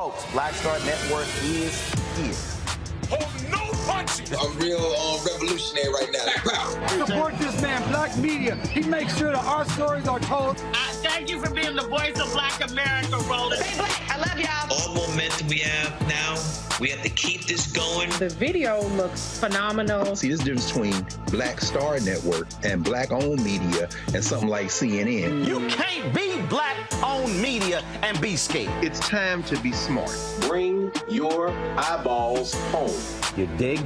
Folks, Black Star Network is here. Hold no punches! I'm real revolutionary right now. Support this man, Black Media. He makes sure that our stories are told. Thank you for being the voice of Black America, Roland. Stay black. I love y'all. All momentum we have now, we have to keep this going. The video looks phenomenal. See, this difference between Black Star Network and black-owned media and something like CNN. You can't be black-owned media and be scared. It's time to be smart. Bring your eyeballs home. You dig?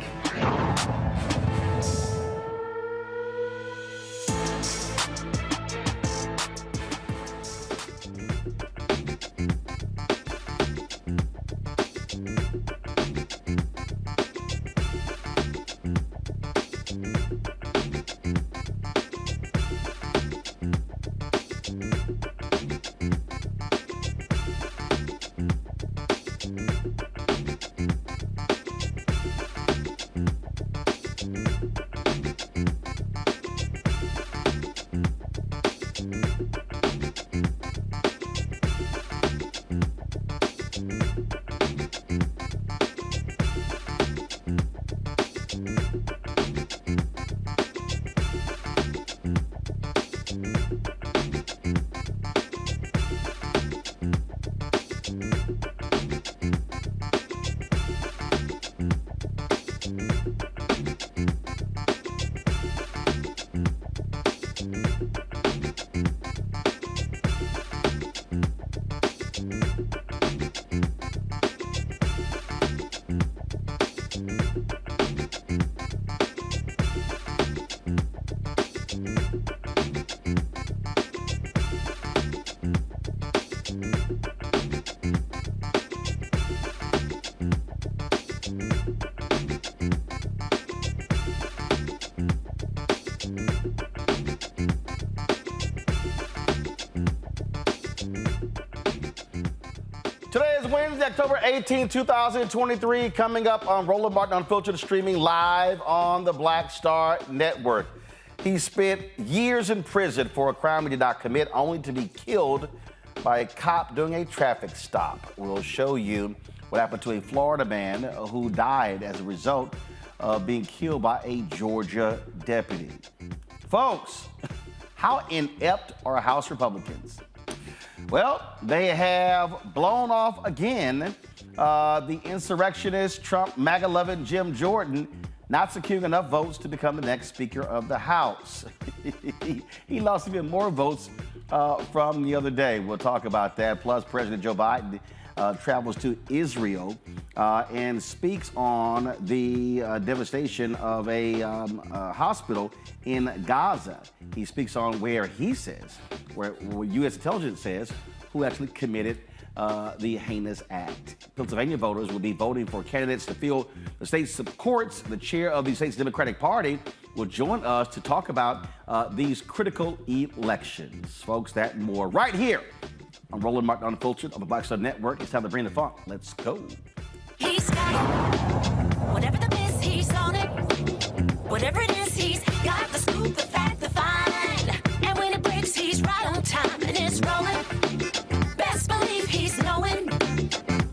Wednesday, October 18, 2023, coming up on Roland Martin Unfiltered, streaming live on the Black Star Network. He spent years in prison for a crime he did not commit, only to be killed by a cop during a traffic stop. We'll show you what happened to a Florida man who died as a result of being killed by a Georgia deputy. Folks, how inept are House Republicans? Well, they have blown off again the insurrectionist, Trump MAGA-loving Jim Jordan, not securing enough votes to become the next Speaker of the House. He lost even more votes from the other day. We'll talk about that. Plus, President Joe Biden travels to Israel and speaks on the devastation of a hospital in Gaza. He speaks on where he says, where U.S. intelligence says, who actually committed the heinous act. Pennsylvania voters will be voting for candidates to fill the state's courts. The chair of the state's Democratic Party will join us to talk about these critical elections. Folks, that and more right here on Roland Martin Unfiltered on the Black Star Network. It's time to bring the funk. Let's go. He's got it. Whatever the miss, he's on it. Whatever it is, he's got the scoop, the fact, the find. And when it breaks, he's right on time and it's rolling. Best believe he's knowing.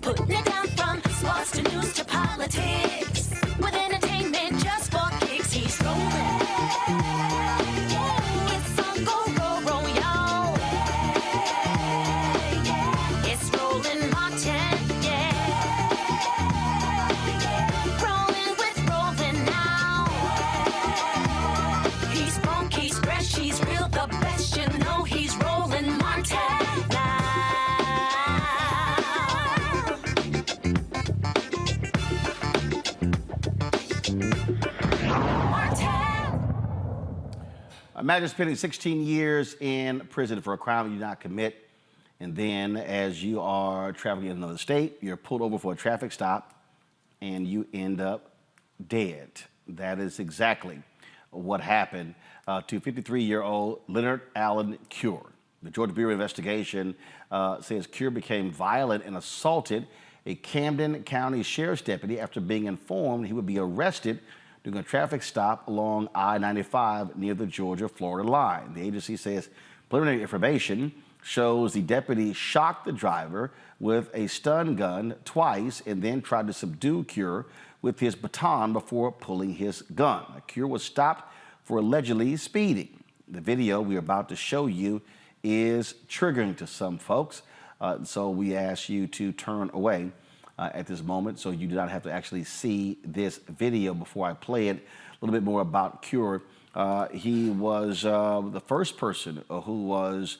Putting it down from sports to news to politics. With entertainment just for kicks, he's rolling. It's on go, roll, roll, y'all. It's Roland Martin, yeah. Rolling with Roland now. He's funk, he's fresh, he's real, the best, you know he's Roland Martin now. Imagine spending 16 years in prison for a crime you did not commit, and then as you are traveling in another state, you're pulled over for a traffic stop, and you end up dead. That is exactly what happened to 53-year-old Leonard Allen Cure. The Georgia Bureau of Investigation says Cure became violent and assaulted a Camden County Sheriff's deputy after being informed he would be arrested during a traffic stop along I-95 near the Georgia-Florida line. The agency says preliminary information shows the deputy shocked the driver with a stun gun twice and then tried to subdue Cure with his baton before pulling his gun. Cure was stopped for allegedly speeding. The video we're about to show you is triggering to some folks, so we ask you to turn away at this moment so you do not have to actually see this video. Before I play it, a little bit more about Cure. He was the first person who was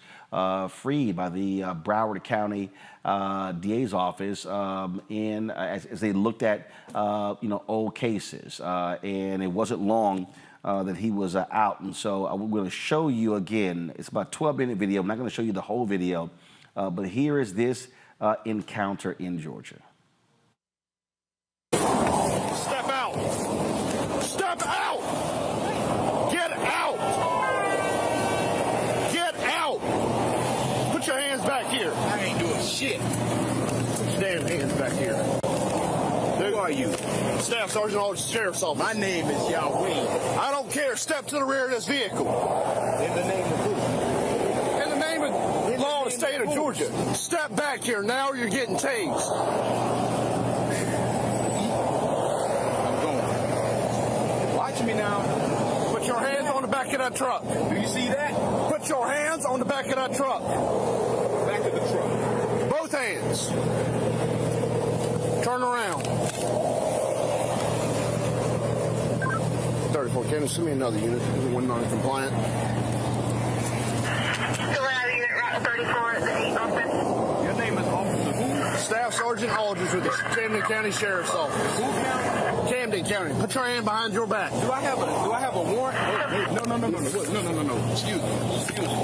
freed by the Broward County DA's office as they looked at old cases, and it wasn't long that he was out. And so I'm going to show you again. It's about a 12-minute video. I'm not going to show you the whole video, but here is this encounter in Georgia. Step out. Step out. Get out. Get out. Put your hands back here. I ain't doing shit. Put your damn hands back here. Who are you? Staff Sergeant Aldridge, Sheriff's Office. My name is Yahweh. I don't care. Step to the rear of this vehicle. In the name of who? In the name of law of the state of Georgia. Step back here now or you're getting tased. Me now. Put your hands on the back of that truck. Do you see that? Put your hands on the back of that truck. Back of the truck. Both hands. Turn around. 34, can you send me another unit? One non-compliant. Go out of unit route 34 at the 8 office. Your name is Officer who? Staff Sergeant Aldridge with the Camden County Sheriff's Office. Who county? Camden County. Put your hand behind your back. Do I have a warrant? No. Excuse me.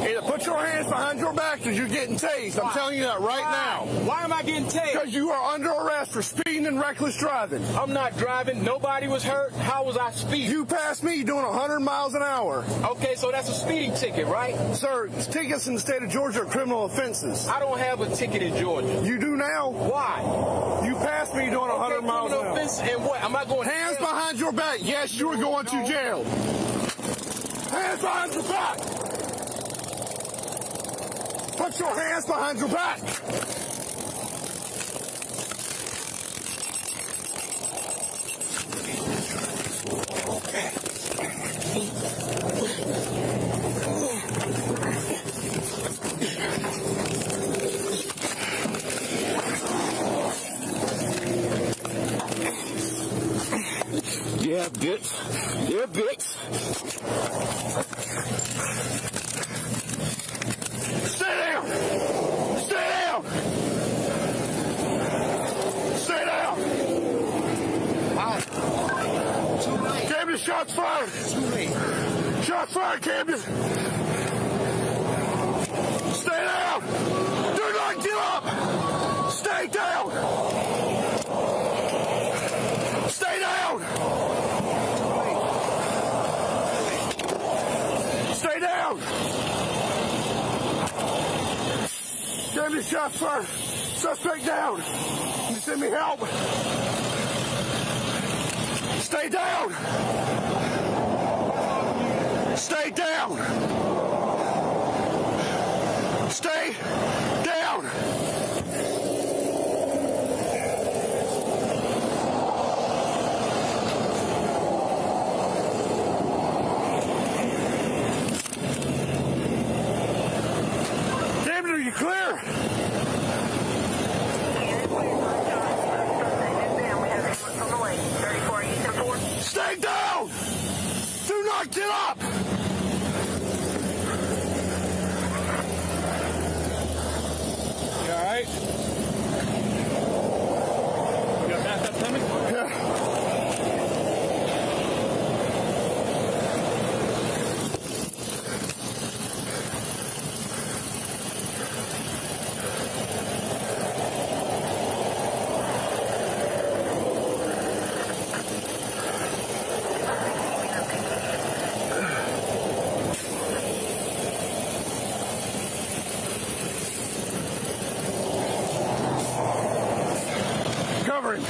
Either put your hands behind your back because you're getting tased. I'm telling you that right now. Why am I getting tased? Because you are under arrest for speeding and reckless driving. I'm not driving. Nobody was hurt. How was I speeding? You passed me doing 100 100 miles an hour. Okay, so that's a speeding ticket, right? Sir, tickets in the state of Georgia are criminal offenses. I don't have a ticket in Georgia. You do now? Why? You passed me doing 100 miles an hour. Offense and what? Am I going Hands behind your back. Yes, you are going to jail. Hands behind your back. Put your hands behind your back. Yeah, bitch. Yeah, bitch. Stay down. Stay down. Stay down. Too late. Camden, shots fired. Too late. Shots fired, Camden. Stay down. Do not give up. Stay down. Stay down. Stay down. Camden, shots fired. Suspect down. Can you send me help? Stay down. Stay down. Stay down. David, are you clear? Stay down. Do not get up. You all right? You got backup coming? Yeah. Covering.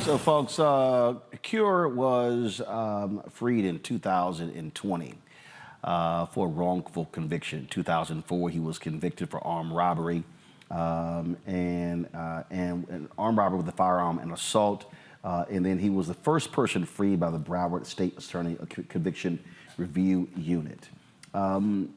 So, folks, Cure was freed in 2020 for wrongful conviction. 2004, he was convicted for armed robbery and armed robbery with a firearm and assault. And then he was the first person freed by the Broward State Attorney Conviction Review Unit. I want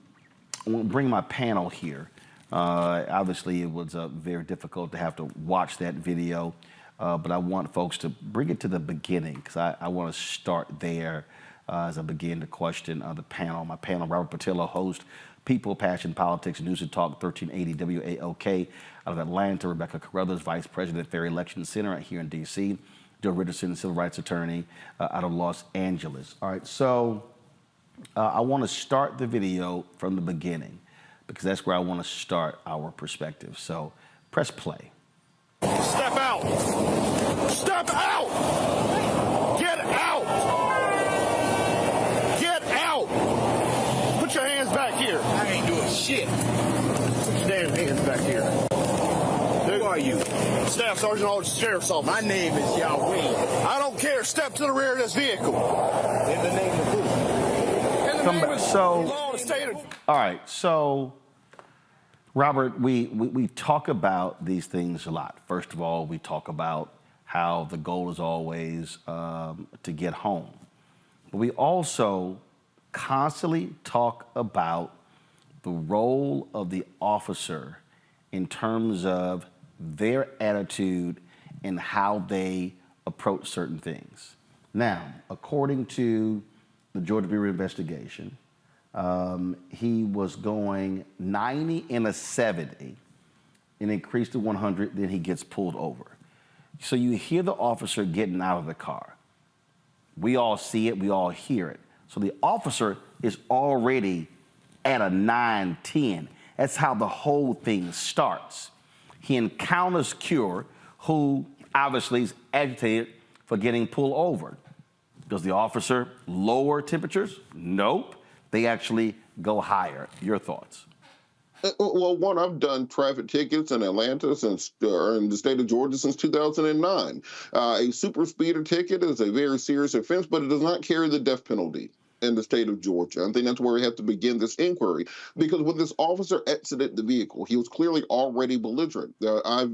to bring my panel here. Obviously, it was very difficult to have to watch that video, but I want folks to bring it to the beginning because I want to start there as I begin to question the panel. My panel, Robert Patillo, host, People, Passion, Politics, News and Talk, 1380 WAOK out of Atlanta. Rebecca Carruthers, Vice President, Fair Election Center here in D.C. Joe Richardson, civil rights attorney out of Los Angeles. All right, so I want to start the video from the beginning because that's where I want to start our perspective. So press play. Step out. Step out. Get out. Get out. Put your hands back here. I ain't doing shit. Put your damn hands back here. Who are you? Staff Sergeant Alden, Sheriff's Office. My name is Yahweh. I don't care. Step to the rear of this vehicle. In the name of who? In the Come name back. of So- law and state of... All right, so Robert, we talk about these things a lot. First of all, we talk about how the goal is always to get home. But we also constantly talk about the role of the officer in terms of their attitude and how they approach certain things. Now, according to the Georgia Bureau investigation, he was going 90 and a 70 and increased to 100, then he gets pulled over. So you hear the officer getting out of the car. We all see it, we all hear it. So the officer is already at a 9-10. That's how the whole thing starts. He encounters Cure, who obviously is agitated for getting pulled over. Does the officer lower temperatures? Nope. They actually go higher. Your thoughts? Well, one, I've done traffic tickets in Atlanta in the state of Georgia since 2009. A super speeder ticket is a very serious offense, but it does not carry the death penalty in the state of Georgia. I think that's where we have to begin this inquiry, because when this officer exited the vehicle, he was clearly already belligerent. I've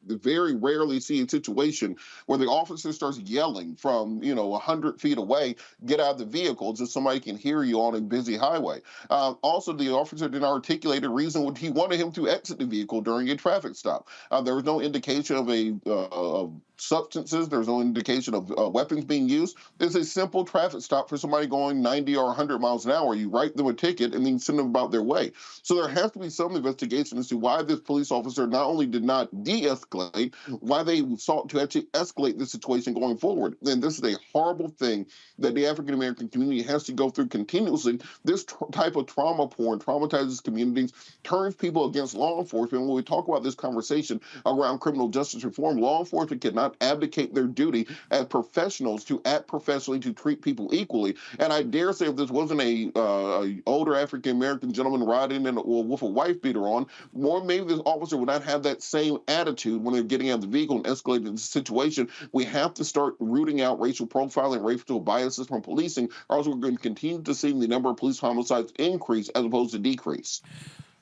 very rarely seen a situation where the officer starts yelling from 100 feet away, "Get out of the vehicle," just somebody can hear you on a busy highway. Also, the officer didn't articulate a reason when he wanted him to exit the vehicle during a traffic stop. There was no indication of substances. There's no indication of weapons being used. It's a simple traffic stop for somebody going 90 or 100 miles an hour. You write them a ticket and then send them about their way. So there has to be some investigation as to why this police officer not only did not de-escalate, why they sought to actually escalate the situation going forward. And this is a horrible thing that the African-American community has to go through continuously. This type of trauma porn traumatizes communities, turns people against law enforcement. When we talk about this conversation around criminal justice reform, law enforcement cannot abdicate their duty as professionals to act professionally, to treat people equally. And I dare say, if this wasn't a older African-American gentleman riding with a wife beater on, more maybe this officer would not have that same attitude when they're getting out of the vehicle and escalating the situation. We have to start rooting out racial profiling, racial biases from policing, or else we're going to continue to see the number of police homicides increase as opposed to decrease.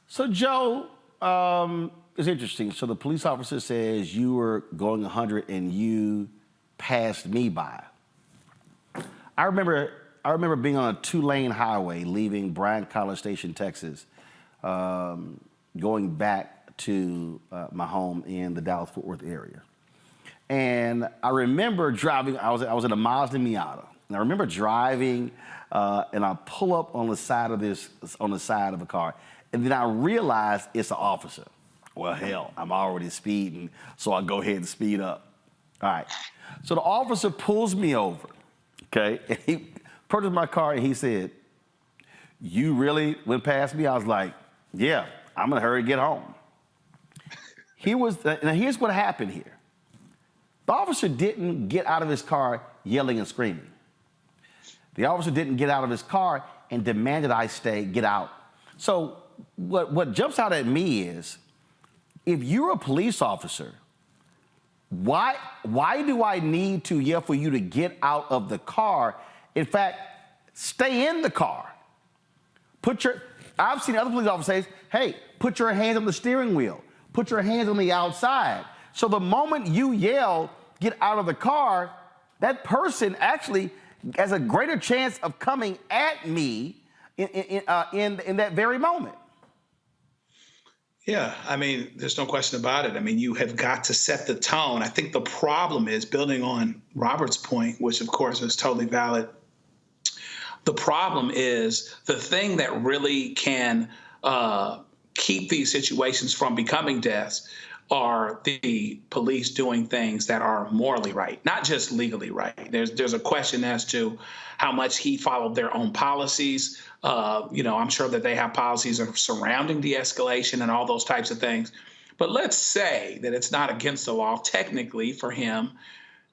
So, Joe, it's interesting. So the police officer says you were going 100 and you passed me by. I remember being on a 2-lane highway leaving Bryan College Station, Texas, going back to my home in the Dallas-Fort Worth area. And I remember driving, I was in a Mazda Miata. And I remember driving and I pull up on the side of a car. And then I realized it's an officer. Well, hell, I'm already speeding, so I go ahead and speed up. All right. So the officer pulls me over, okay? And he approaches my car and he said, "You really went past me?" I was like, "Yeah, I'm gonna hurry and get home." Now here's what happened here. The officer didn't get out of his car yelling and screaming. The officer didn't get out of his car and demanded I get out. So what jumps out at me is, if you're a police officer, why do I need to yell for you to get out of the car? In fact, stay in the car. I've seen other police officers say, "Hey, put your hands on the steering wheel. Put your hands on the outside." So the moment you yell, "Get out of the car," that person actually has a greater chance of coming at me in that very moment. Yeah, I mean, there's no question about it. I mean, you have got to set the tone. I think the problem is, building on Robert's point, which of course is totally valid, the problem is the thing that really can keep these situations from becoming deaths are the police doing things that are morally right, not just legally right. There's a question as to how much he followed their own policies. I'm sure that they have policies surrounding de-escalation and all those types of things. But let's say that it's not against the law technically for him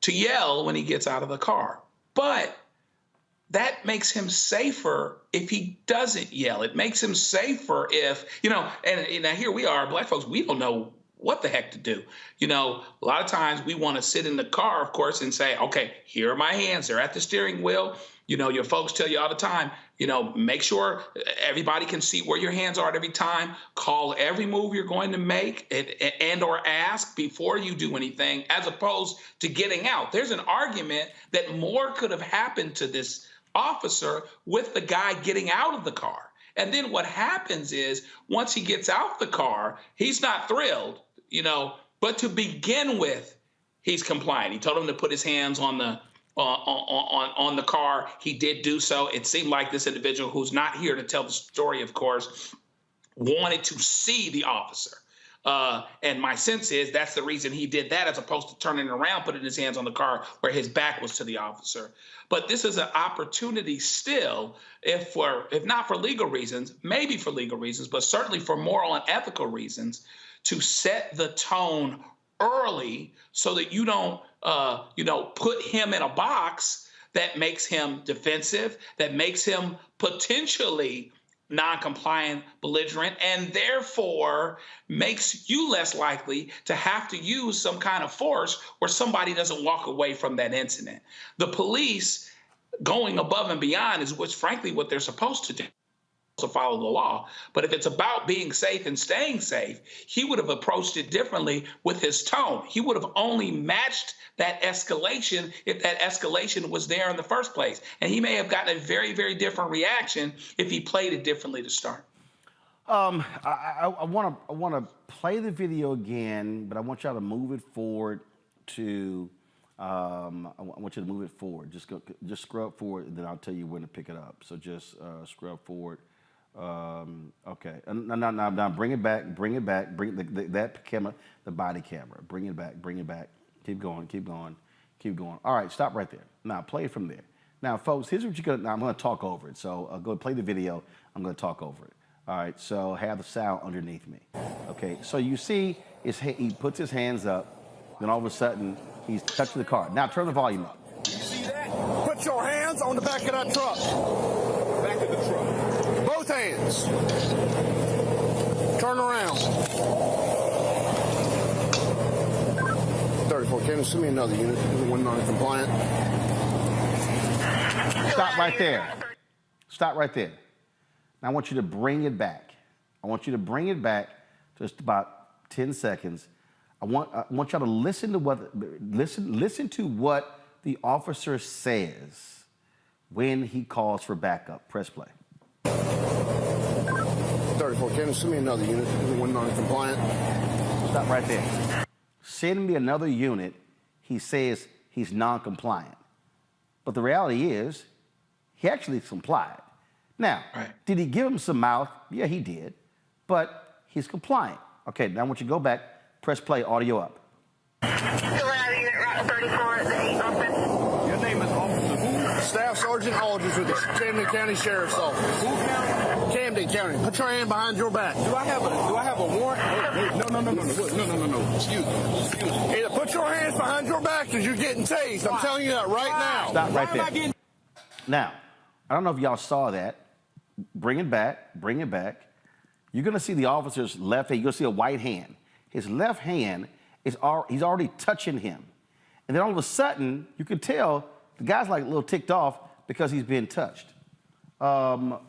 to yell when he gets out of the car. But that makes him safer if he doesn't yell. It makes him safer if, and now here we are, Black folks, we don't know what the heck to do. A lot of times we want to sit in the car, of course, and say, okay, here are my hands. They're at the steering wheel. Your folks tell you all the time, make sure everybody can see where your hands are at every time. Call every move you're going to make and or ask before you do anything, as opposed to getting out. There's an argument that more could have happened to this officer with the guy getting out of the car. And then what happens is, once he gets out the car, he's not thrilled, but to begin with, he's complying. He told him to put his hands on the car. He did do so. It seemed like this individual, who's not here to tell the story, of course, wanted to see the officer. And my sense is that's the reason he did that, as opposed to turning around, putting his hands on the car where his back was to the officer. But this is an opportunity still, if not for legal reasons, maybe for legal reasons, but certainly for moral and ethical reasons, to set the tone early so that you don't, put him in a box that makes him defensive, that makes him potentially non-compliant, belligerent, and therefore makes you less likely to have to use some kind of force where somebody doesn't walk away from that incident. The police going above and beyond is frankly what they're supposed to do, to follow the law. But if it's about being safe and staying safe, he would have approached it differently with his tone. He would have only matched that escalation if that escalation was there in the first place. And he may have gotten a very, very different reaction if he played it differently to start. I want to play the video again, but I want y'all to move it forward to. I want you to move it forward. Just scrub forward, and then I'll tell you when to pick it up. So just scrub forward. Okay. Now bring it back. Bring that camera, the body camera. Bring it back. Keep going. All right, stop right there. Now play it from there. Now, folks, here's what you're gonna. Now I'm gonna talk over it. So go play the video. I'm gonna talk over it. All right. So have the sound underneath me. Okay. So you see, he puts his hands up, then all of a sudden he's touching the car. Now turn the volume up. You see that? Put your hands on the back of that truck. Back of the truck. Both hands. Turn around. 34, can you send me another unit? One non-compliant. Stop right there. Stop right there. Now I want you to bring it back. I want you to bring it back just about 10 seconds. I want y'all to listen to what the officer says when he calls for backup. Press play. 34, can you send me another unit? One non-compliant. Stop right there. Send me another unit. He says he's non-compliant. But the reality is, he actually complied. Now, Did he give him some mouth? Yeah, he did. But he's compliant. Okay, now I want you to go back. Press play, audio up. Your name is Officer who? Staff Sergeant Aldridge with the Camden County Sheriff's Office. Who county? Camden County. Put your hand behind your back. Do I have a warrant? No. Excuse me. Either put your hands behind your back because you're getting tased. I'm telling you that right now. Stop right there. Now, I don't know if y'all saw that. Bring it back. You're gonna see the officer's left hand. You're gonna see a white hand. His left hand he's already touching him. And then all of a sudden, you can tell the guy's like a little ticked off because he's being touched. I'm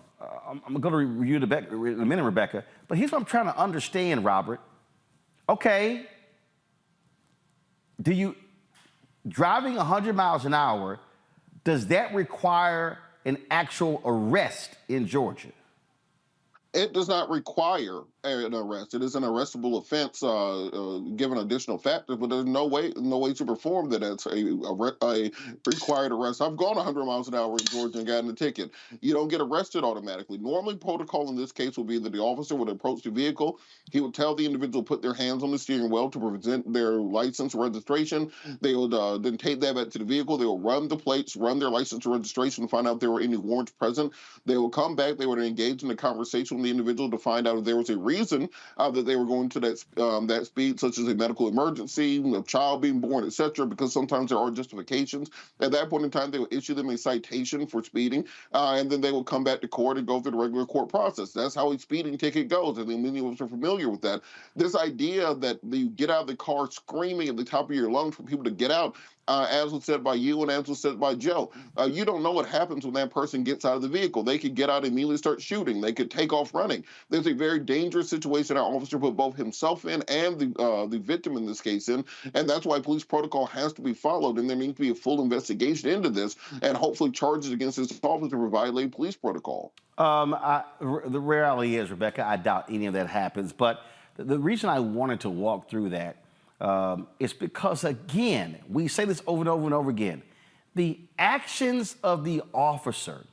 going to review in a minute, Rebecca, but here's what I'm trying to understand, Robert. Okay, driving 100 miles an hour, does that require an actual arrest in Georgia? It does not require an arrest. It is an arrestable offense given additional factors, but there's no way to perform that as a required arrest. I've gone 100 miles an hour in Georgia and gotten a ticket. You don't get arrested automatically. Normally, protocol in this case would be that the officer would approach the vehicle. He would tell the individual to put their hands on the steering wheel to present their license or registration. They would then take that back to the vehicle. They will run the plates, run their license or registration to find out if there were any warrants present. They will come back. They would engage in a conversation with the individual to find out if there was a reason that they were going to that speed, such as a medical emergency, a child being born, etc., because sometimes there are justifications. At that point in time, they will issue them a citation for speeding, and then they will come back to court and go through the regular court process. That's how a speeding ticket goes, and many of us are familiar with that. This idea that you get out of the car screaming at the top of your lungs for people to get out, as was said by you and as was said by Joe, you don't know what happens when that person gets out of the vehicle. They could get out and immediately start shooting. They could take off running. There's a very dangerous situation our officer put both himself in and the victim in this case in, and that's why police protocol has to be followed, and there needs to be a full investigation into this, and hopefully charges against this officer for violating police protocol. The reality is, Rebecca, I doubt any of that happens, but the reason I wanted to walk through that it's because, again, we say this over and over and over again. The actions of the officer,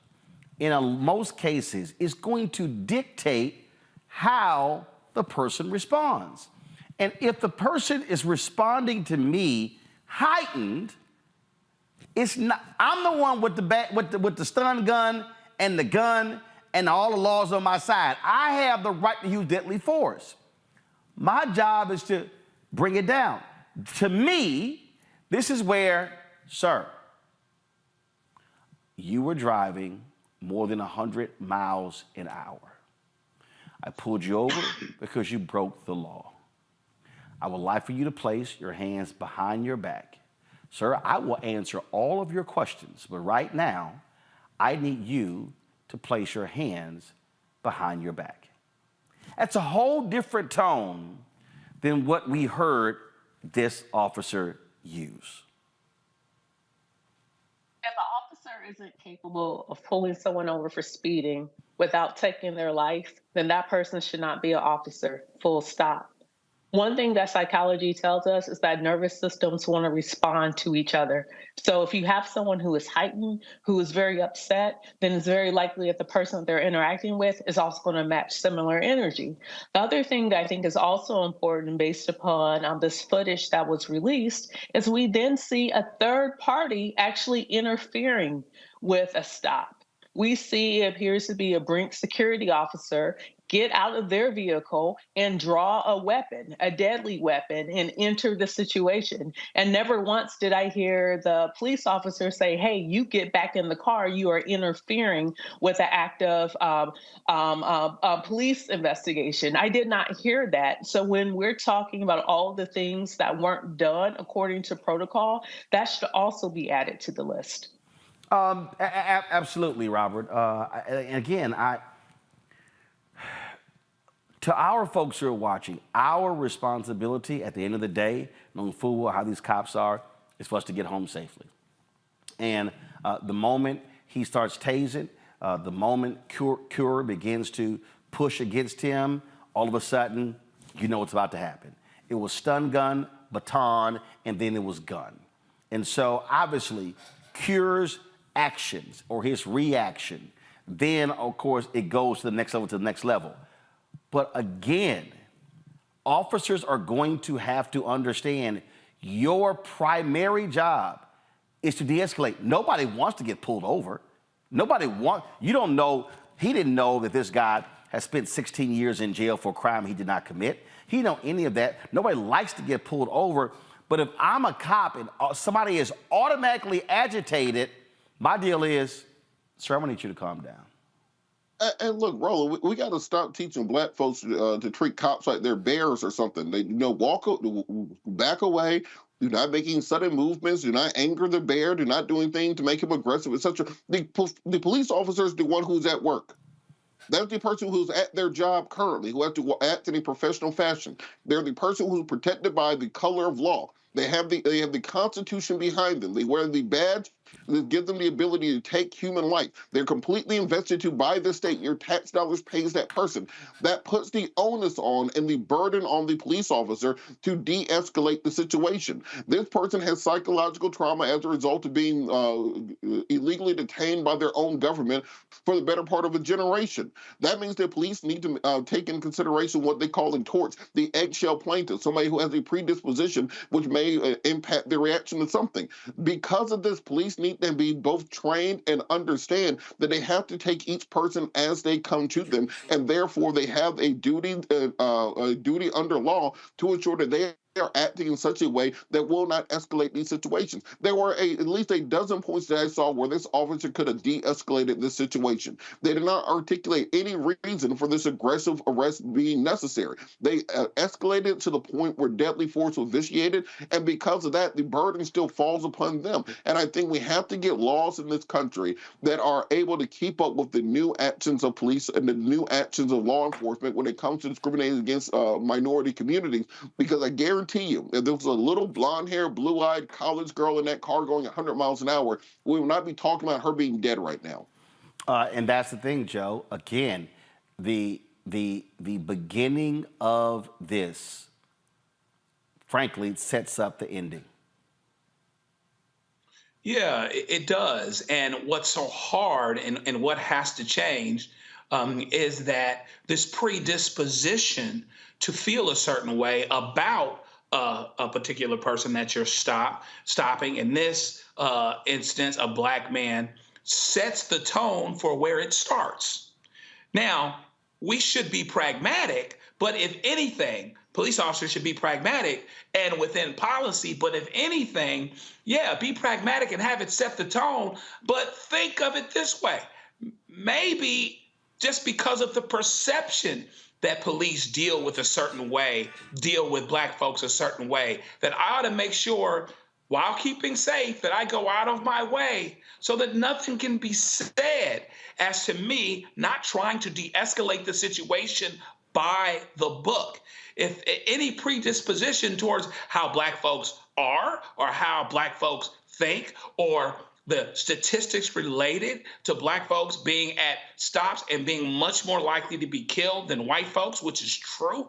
in most cases, is going to dictate how the person responds. And if the person is responding to me heightened, it's not. I'm the one with the stun gun and all the laws on my side. I have the right to use deadly force. My job is to bring it down. To me, this is where, sir, you were driving more than 100 miles an hour. I pulled you over because you broke the law. I would like for you to place your hands behind your back. Sir, I will answer all of your questions, but right now, I need you to place your hands behind your back. That's a whole different tone than what we heard this officer use. If an officer isn't capable of pulling someone over for speeding without taking their life, then that person should not be an officer, full stop. One thing that psychology tells us is that nervous systems want to respond to each other. So if you have someone who is heightened, who is very upset, then it's very likely that the person that they're interacting with is also going to match similar energy. The other thing that I think is also important based upon this footage that was released is we then see a third party actually interfering with a stop. We see it appears to be a Brink security officer get out of their vehicle and draw a weapon, a deadly weapon, and enter the situation. And never once did I hear the police officer say, hey, you get back in the car. You are interfering with an active police investigation. I did not hear that. So when we're talking about all the things that weren't done according to protocol, that should also be added to the list. Absolutely, Robert. And again, to our folks who are watching, our responsibility at the end of the day, knowing full well how these cops are, is for us to get home safely. And the moment he starts tasing, the moment Cure begins to push against him, all of a sudden, you know what's about to happen. It was stun gun, baton, and then it was gun. And so obviously, Cure's actions or his reaction, then of course it goes to the next level. But again, officers are going to have to understand your primary job is to de-escalate. Nobody wants to get pulled over. You don't know, he didn't know that this guy has spent 16 years in jail for a crime he did not commit. He didn't know any of that. Nobody likes to get pulled over. But if I'm a cop and somebody is automatically agitated, my deal is, sir, I'm gonna need you to calm down. And look, Roland, we got to stop teaching black folks to treat cops like they're bears or something. They, back away. Do not making sudden movements. Do not anger the bear. Do not do anything to make him aggressive, etc. The police officer is the one who's at work. That's the person who's at their job currently, who has to act in a professional fashion. They're the person who's protected by the color of law. They have the Constitution behind them. They wear the badge that gives them the ability to take human life. They're completely invested to by the state. Your tax dollars pays that person. That puts the onus on and the burden on the police officer to de-escalate the situation. This person has psychological trauma as a result of being illegally detained by their own government for the better part of a generation. That means that police need to take in consideration what they call in torts the eggshell plaintiff, somebody who has a predisposition which may impact their reaction to something. Because of this, police need to be both trained and understand that they have to take each person as they come to them, and therefore they have a duty under law to ensure that they are acting in such a way that will not escalate these situations. There were at least a dozen points that I saw where this officer could have de-escalated this situation. They did not articulate any reason for this aggressive arrest being necessary. They escalated to the point where deadly force was vitiated, and because of that, the burden still falls upon them. And I think we have to get laws in this country that are able to keep up with the new actions of police and the new actions of law enforcement when it comes to discriminating against minority communities, because I guarantee you, if there was a little blonde-haired, blue-eyed college girl in that car going 100 miles an hour, we would not be talking about her being dead right now. And that's the thing, Joe. Again, the beginning of this, frankly, sets up the ending. Yeah, it does. And what's so hard and what has to change is that this predisposition to feel a certain way about a particular person that you're stopping. In this instance, a black man sets the tone for where it starts. Now, we should be pragmatic, but if anything, police officers should be pragmatic and within policy. But if anything, yeah, be pragmatic and have it set the tone. But think of it this way. Maybe just because of the perception that police deal with a certain way, deal with black folks a certain way, that I ought to make sure, while keeping safe, that I go out of my way so that nothing can be said as to me not trying to de-escalate the situation by the book. If any predisposition towards how black folks are or how black folks think, or the statistics related to black folks being at stops and being much more likely to be killed than white folks, which is true,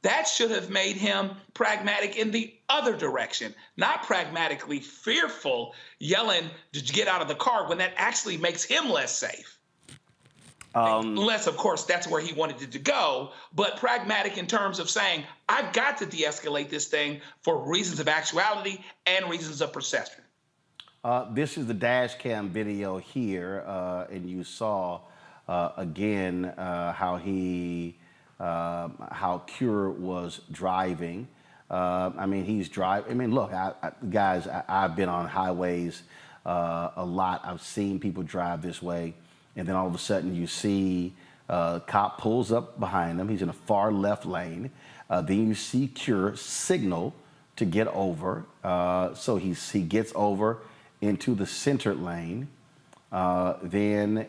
that should have made him pragmatic in the other direction, not pragmatically fearful, yelling to get out of the car when that actually makes him less safe. Unless, of course, that's where he wanted it to go, but pragmatic in terms of saying, I've got to de-escalate this thing for reasons of actuality and reasons of perception. This is the dash cam video here, and you saw again how Cure was driving. I mean, he's driving. I mean, look, guys, I've been on highways a lot. I've seen people drive this way, and then all of a sudden you see a cop pulls up behind him. He's in a far left lane. Then you see Cure signal to get over. So he gets over into the center lane. Then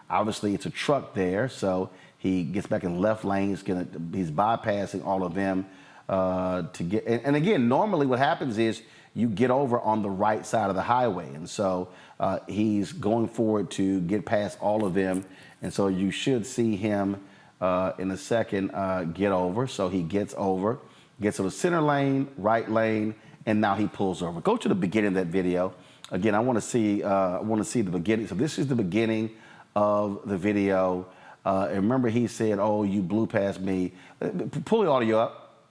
obviously it's a truck there, so he gets back in left lane. He's bypassing all of them to get. And again, normally what happens is you get over on the right side of the highway, and so he's going forward to get past all of them, and so you should see him in a second get over. So he gets over, gets to the center lane, right lane, and now he pulls over. Go to the beginning of that video. Again, I want to see the beginning. So this is the beginning of the video. And remember, he said, "Oh, you blew past me." Pull the audio up.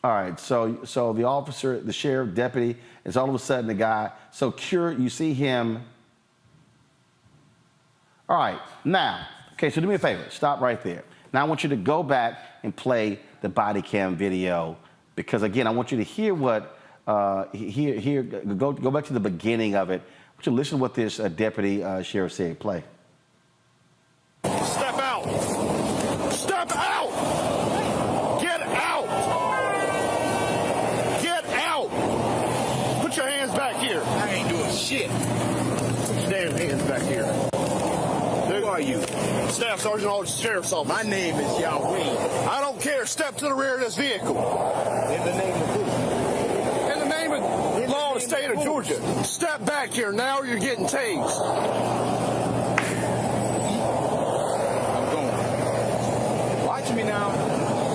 All right. So the officer, the sheriff, deputy, is all of a sudden the guy. So Cure, you see him. All right. Now, okay. So do me a favor. Stop right there. Now I want you to go back and play the body cam video, because again, I want you to hear what go back to the beginning of it. I want you to listen to what this deputy sheriff said. Play. Step out. Step out. Get out. Get out. Put your hands back here. I ain't doing shit. Put your damn hands back here. Who are you? Staff Sergeant Aldridge, Sheriff's Office. My name is Yahweh. I don't care. Step to the rear of this vehicle. In the name of who? In the name of law of the state of Georgia. Step back here now or you're getting tased. I'm going. Watch me now.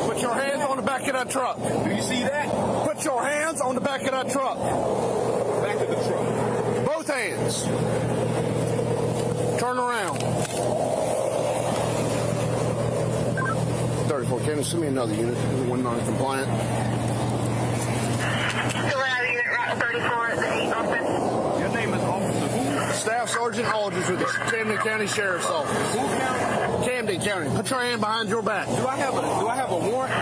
Put your hands on the back of that truck. Do you see that? Put your hands on the back of that truck. Back of the truck. Both hands. Turn around. 34 Cannon, send me another unit. One non-compliant. Your name is Officer who? Staff Sergeant Aldridge with the Camden County Sheriff's Office. Who county? Camden County. Put your hand behind your back. Do I have a warrant?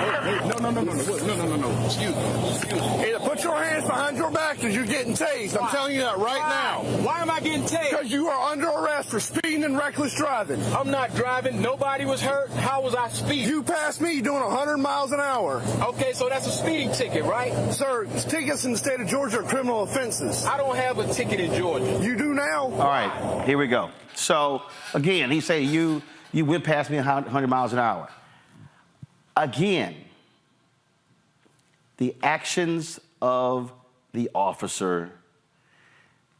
No. Excuse me. Either put your hands behind your back because you're getting tased. I'm telling you that right now. Why am I getting tased? Because you are under arrest for speeding and reckless driving. I'm not driving. Nobody was hurt. How was I speeding? You passed me doing 100 miles an hour. Okay, so that's a speeding ticket, right? Sir, tickets in the state of Georgia are criminal offenses. I don't have a ticket in Georgia. You do now? All right, here we go. So again, he said you went past me 100 miles an hour. Again, the actions of the officer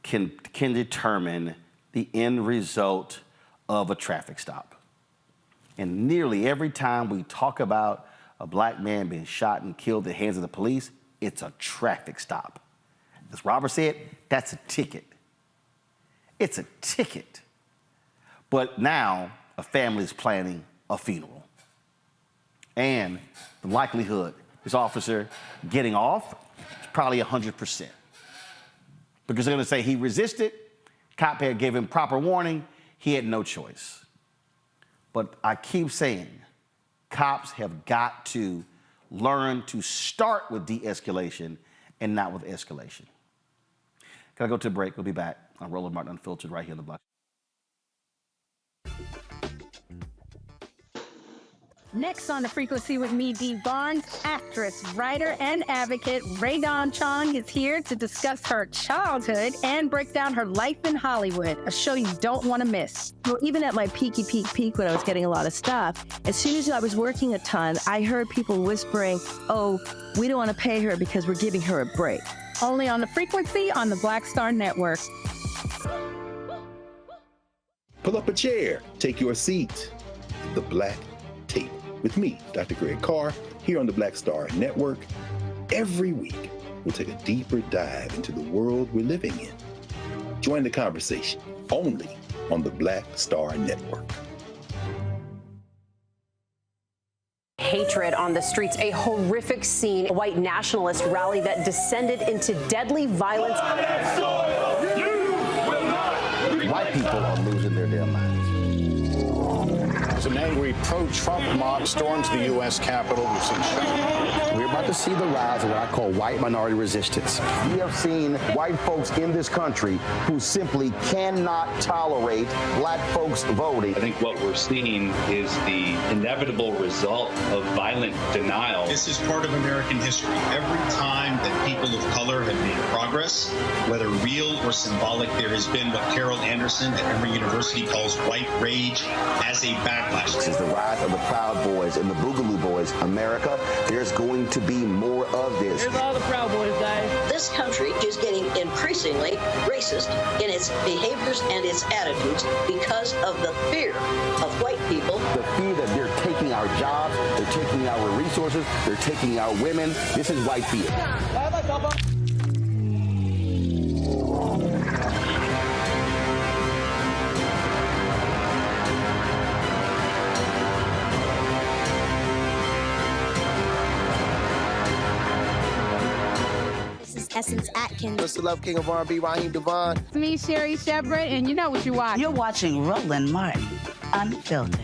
can determine the end result of a traffic stop. And nearly every time we talk about a black man being shot and killed at the hands of the police, it's a traffic stop. As Robert said, that's a ticket. It's a ticket. But now a family is planning a funeral. And the likelihood this officer getting off is probably 100%. Because they're going to say he resisted, cop had gave him proper warning, he had no choice. But I keep saying, cops have got to learn to start with de-escalation and not with escalation. Gotta go to a break. We'll be back on Roland Martin Unfiltered right here on the block. Next on The Frequency with me, Dee Barnes, actress, writer, and advocate Rae Dawn Chong is here to discuss her childhood and break down her life in Hollywood, a show you don't want to miss. Well, even at my peak when I was getting a lot of stuff, as soon as I was working a ton, I heard people whispering, oh, we don't want to pay her because we're giving her a break. Only on The Frequency on the Black Star Network. Pull up a chair, take your seat. The Black Tape with me, Dr. Greg Carr, here on the Black Star Network. Every week, we'll take a deeper dive into the world we're living in. Join the conversation only on the Black Star Network. Hatred on the streets, a horrific scene, a white nationalist rally that descended into deadly violence. White people are losing their damn minds. An angry pro-Trump mob storms the U.S. Capitol. We've seen shooting. We're about to see the rise of what I call white minority resistance. We have seen white folks in this country who simply cannot tolerate black folks voting. I think what we're seeing is the inevitable result of violent denial. This is part of American history. Every time that people of color have made progress, whether real or symbolic, there has been what Carol Anderson at Emory University calls white rage as a backlash. This is the rise of the Proud Boys and the Boogaloo Boys. America, there's going to be more of this. Here's all the Proud Boys, guys. This country is getting increasingly racist in its behaviors and its attitudes because of the fear of white people. The fear that they're taking our jobs, they're taking our resources, they're taking our women. This is white fear. Essence Atkins. Mr. Love King of R&B, Raheem Devon. It's me, Sherry Shepard, and you know what you're watching. You're watching Roland Martin Unfiltered.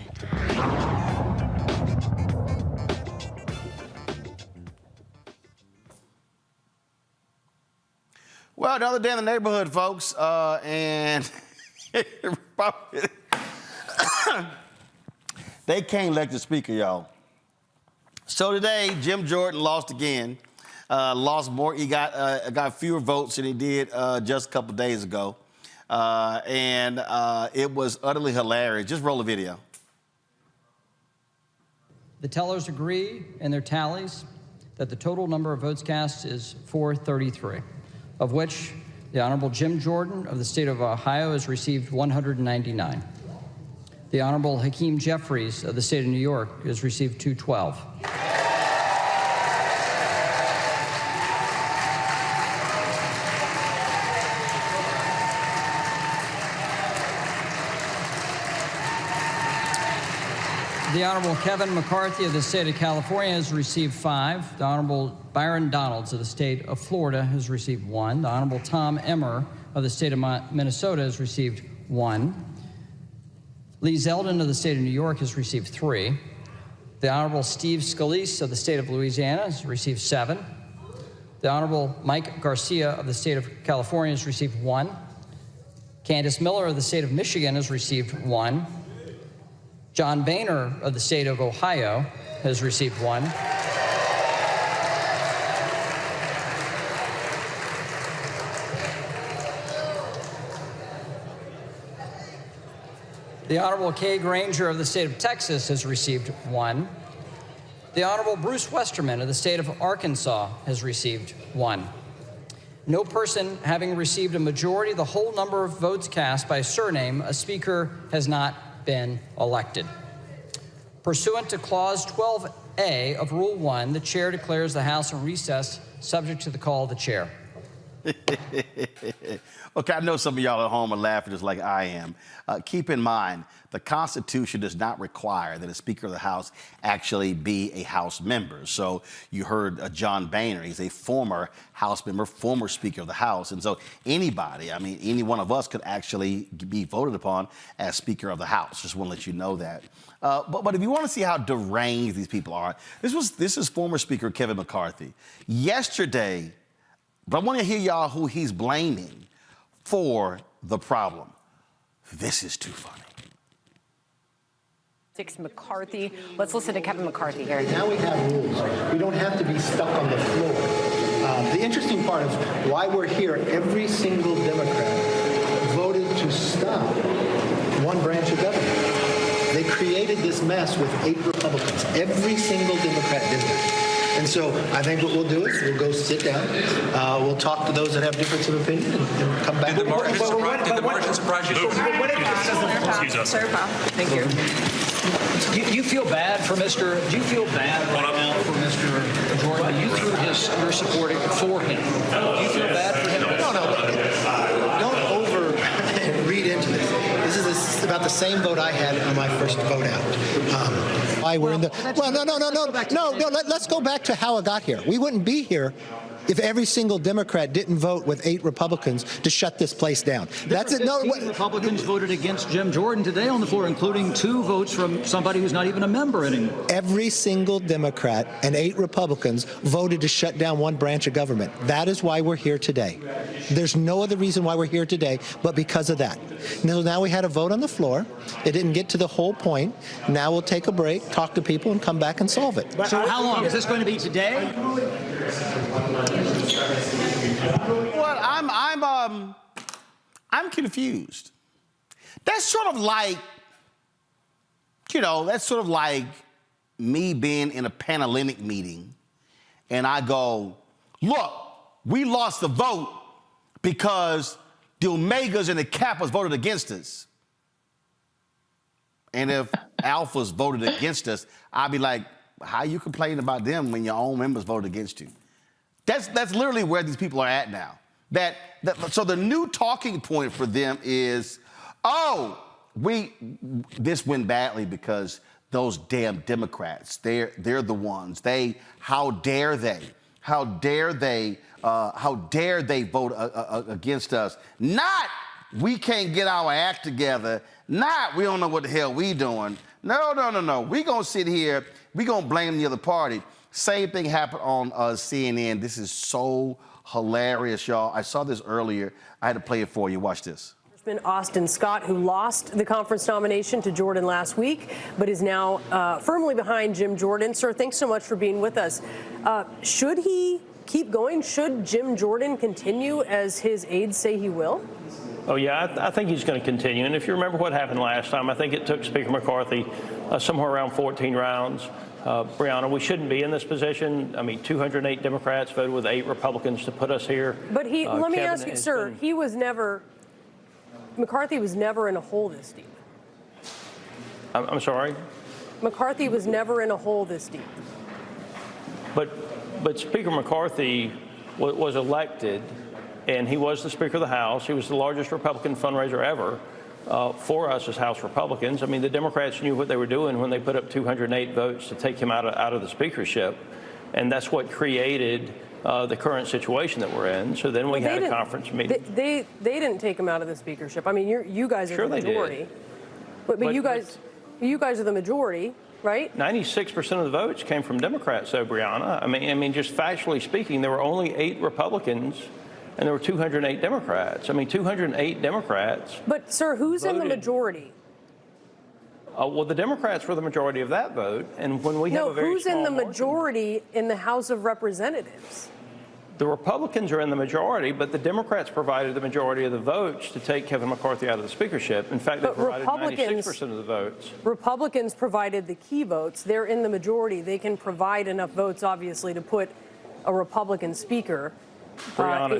Well, another day in the neighborhood, folks, and they can't elect the speaker, y'all. So today, Jim Jordan lost again. Lost more. He got fewer votes than he did just a couple days ago, and it was utterly hilarious. Just roll the video. The tellers agree in their tallies that the total number of votes cast is 433, of which the Honorable Jim Jordan of the state of Ohio has received 199. The Honorable Hakeem Jeffries of the state of New York has received 212. The Honorable Kevin McCarthy of the state of California has received 5. The Honorable Byron Donalds of the state of Florida has received 1. The Honorable Tom Emmer of the state of Minnesota has received 1. Lee Zeldin of the state of New York has received 3. The Honorable Steve Scalise of the state of Louisiana has received 7. The Honorable Mike Garcia of the state of California has received 1. Candace Miller of the state of Michigan has received 1. John Boehner of the state of Ohio has received 1. The Honorable Kay Granger of the state of Texas has received 1. The Honorable Bruce Westerman of the state of Arkansas has received 1. No person having received a majority of the whole number of votes cast by surname, a speaker has not been elected. Pursuant to Clause 12A of Rule 1, the chair declares the House in recess subject to the call of the chair. Okay, I know some of y'all at home are laughing just like I am. Keep in mind, the Constitution does not require that a Speaker of the House actually be a House member. So you heard John Boehner. He's a former House member, former Speaker of the House. And so anybody, I mean, any one of us could actually be voted upon as Speaker of the House. Just want to let you know that. But if you want to see how deranged these people are, this is former Speaker Kevin McCarthy. Yesterday, but I want to hear y'all who he's blaming for the problem. This is too funny. McCarthy. Let's listen to Kevin McCarthy here. Now we have rules. We don't have to be stuck on the floor. The interesting part is why we're here. Every single Democrat voted to stop one branch of government. They created this mess with 8 Republicans. Every single Democrat did that. And so I think what we'll do is we'll go sit down. We'll talk to those that have difference of opinion and come back. Did the margin surprise you? Excuse us. Thank you. Do you feel bad for Mr. Do you feel bad right now for Mr. Jordan? You threw your support for him. Do you feel bad for him? No. Don't over read into this. This is about the same vote I had on my first vote out. Why we're in the no. Let's go back to how it got here. We wouldn't be here if every single Democrat didn't vote with 8 Republicans to shut this place down. That's it. No, Republicans voted against Jim Jordan today on the floor, including 2 votes from somebody who's not even a member anymore. Every single Democrat and 8 Republicans voted to shut down one branch of government. That is why we're here today. There's no other reason why we're here today but because of that. Now we had a vote on the floor. It didn't get to the whole point. Now we'll take a break, talk to people, and come back and solve it. So how long? Is this going to be today? Well, I'm confused. That's sort of like, that's sort of like me being in a Panhellenic meeting and I go, look, we lost the vote because the Omegas and the Kappas voted against us. And if Alphas voted against us, I'd be like, how you complaining about them when your own members voted against you? That's literally where these people are at now. So the new talking point for them is, this went badly because those damn Democrats, they're the ones. How dare they vote against us? Not we can't get our act together. Not we don't know what the hell we doing. No. We gonna sit here. We gonna blame the other party. Same thing happened on CNN. This is so hilarious, y'all. I saw this earlier. I had to play it for you. Watch this. Austin Scott, who lost the conference nomination to Jordan last week, but is now firmly behind Jim Jordan. Sir, thanks so much for being with us. Should he keep going? Should Jim Jordan continue as his aides say he will? Oh, yeah, I think he's going to continue. And if you remember what happened last time, I think it took Speaker McCarthy somewhere around 14 rounds. Brianna, we shouldn't be in this position. I mean, 208 Democrats voted with 8 Republicans to put us here. But let me ask you, sir, McCarthy was never in a hole this deep. I'm sorry? McCarthy was never in a hole this deep. But Speaker McCarthy was elected, and he was the Speaker of the House. He was the largest Republican fundraiser ever for us as House Republicans. I mean, the Democrats knew what they were doing when they put up 208 votes to take him out of the speakership, and that's what created the current situation that we're in. So then we had a conference meeting. They didn't take him out of the speakership. I mean, you guys are the majority. But you guys are the majority, right? 96% of the votes came from Democrats, though, Brianna. I mean, just factually speaking, there were only 8 Republicans, and there were 208 Democrats. I mean, 208 Democrats. But, sir, who's in the majority? Well, the Democrats were the majority of that vote, and when we have a very who's in the majority in the House of Representatives? The Republicans are in the majority, but the Democrats provided the majority of the votes to take Kevin McCarthy out of the speakership. In fact, they provided 96% of the votes. Republicans provided the key votes. They're in the majority. They can provide enough votes, obviously, to put a Republican speaker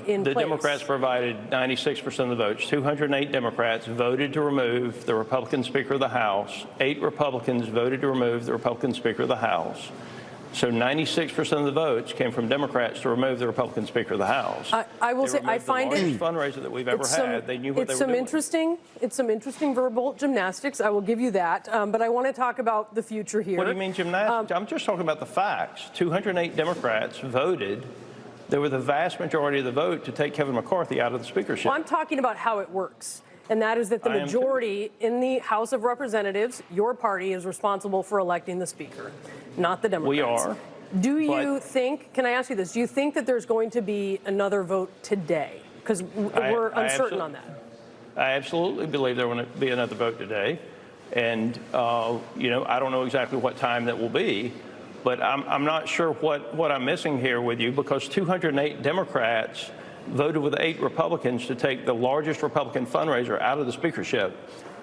in the place. Democrats provided 96% of the votes. 208 Democrats voted to remove the Republican Speaker of the House. 8 Republicans voted to remove the Republican Speaker of the House. So 96% of the votes came from Democrats to remove the Republican Speaker of the House. I will say, I find the it largest fundraiser that we've ever had. They knew what they were doing. It's some interesting verbal gymnastics. I will give you that. But I want to talk about the future here. What do you mean gymnastics? I'm just talking about the facts. 208 Democrats voted. There were the vast majority of the vote to take Kevin McCarthy out of the speakership. Well, I'm talking about how it works. And that is that the majority in the House of Representatives, your party, is responsible for electing the Speaker, not the Democrats. We are. Do you think, can I ask you this, do you think that there's going to be another vote today? Because we're uncertain on that. I absolutely believe there will be another vote today. And, you know, I don't know exactly what time that will be, but I'm not sure what I'm missing here with you, because 208 Democrats voted with 8 Republicans to take the largest Republican fundraiser out of the speakership.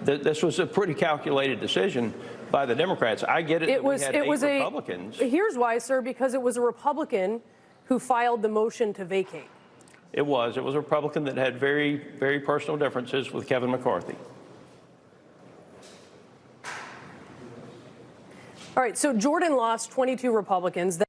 This was a pretty calculated decision by the Democrats. I get it. It was 8 Republicans. Here's why, sir, because it was a Republican who filed the motion to vacate. It was a Republican that had very, very personal differences with Kevin McCarthy. All right, so Jordan lost 22 Republicans.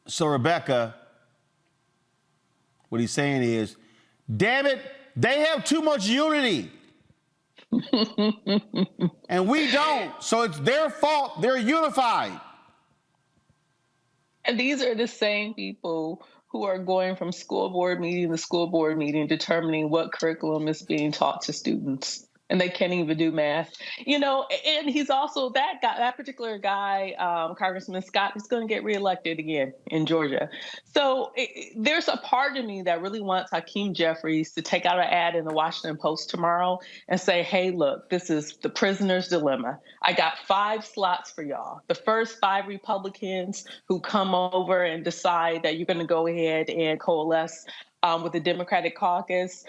So, Rebecca, what he's saying is, damn it, they have too much unity. And we don't. So it's their fault. They're unified. And these are the same people who are going from school board meeting to school board meeting, determining what curriculum is being taught to students. And they can't even do math, you know. And he's also that guy, that particular guy, Congressman Scott, is going to get reelected again in Georgia. So there's a part of me that really wants Hakeem Jeffries to take out an ad in the Washington Post tomorrow and say, hey, look, this is the prisoner's dilemma. I got 5 slots for y'all. The first 5 Republicans who come over and decide that you're going to go ahead and coalesce with the Democratic caucus,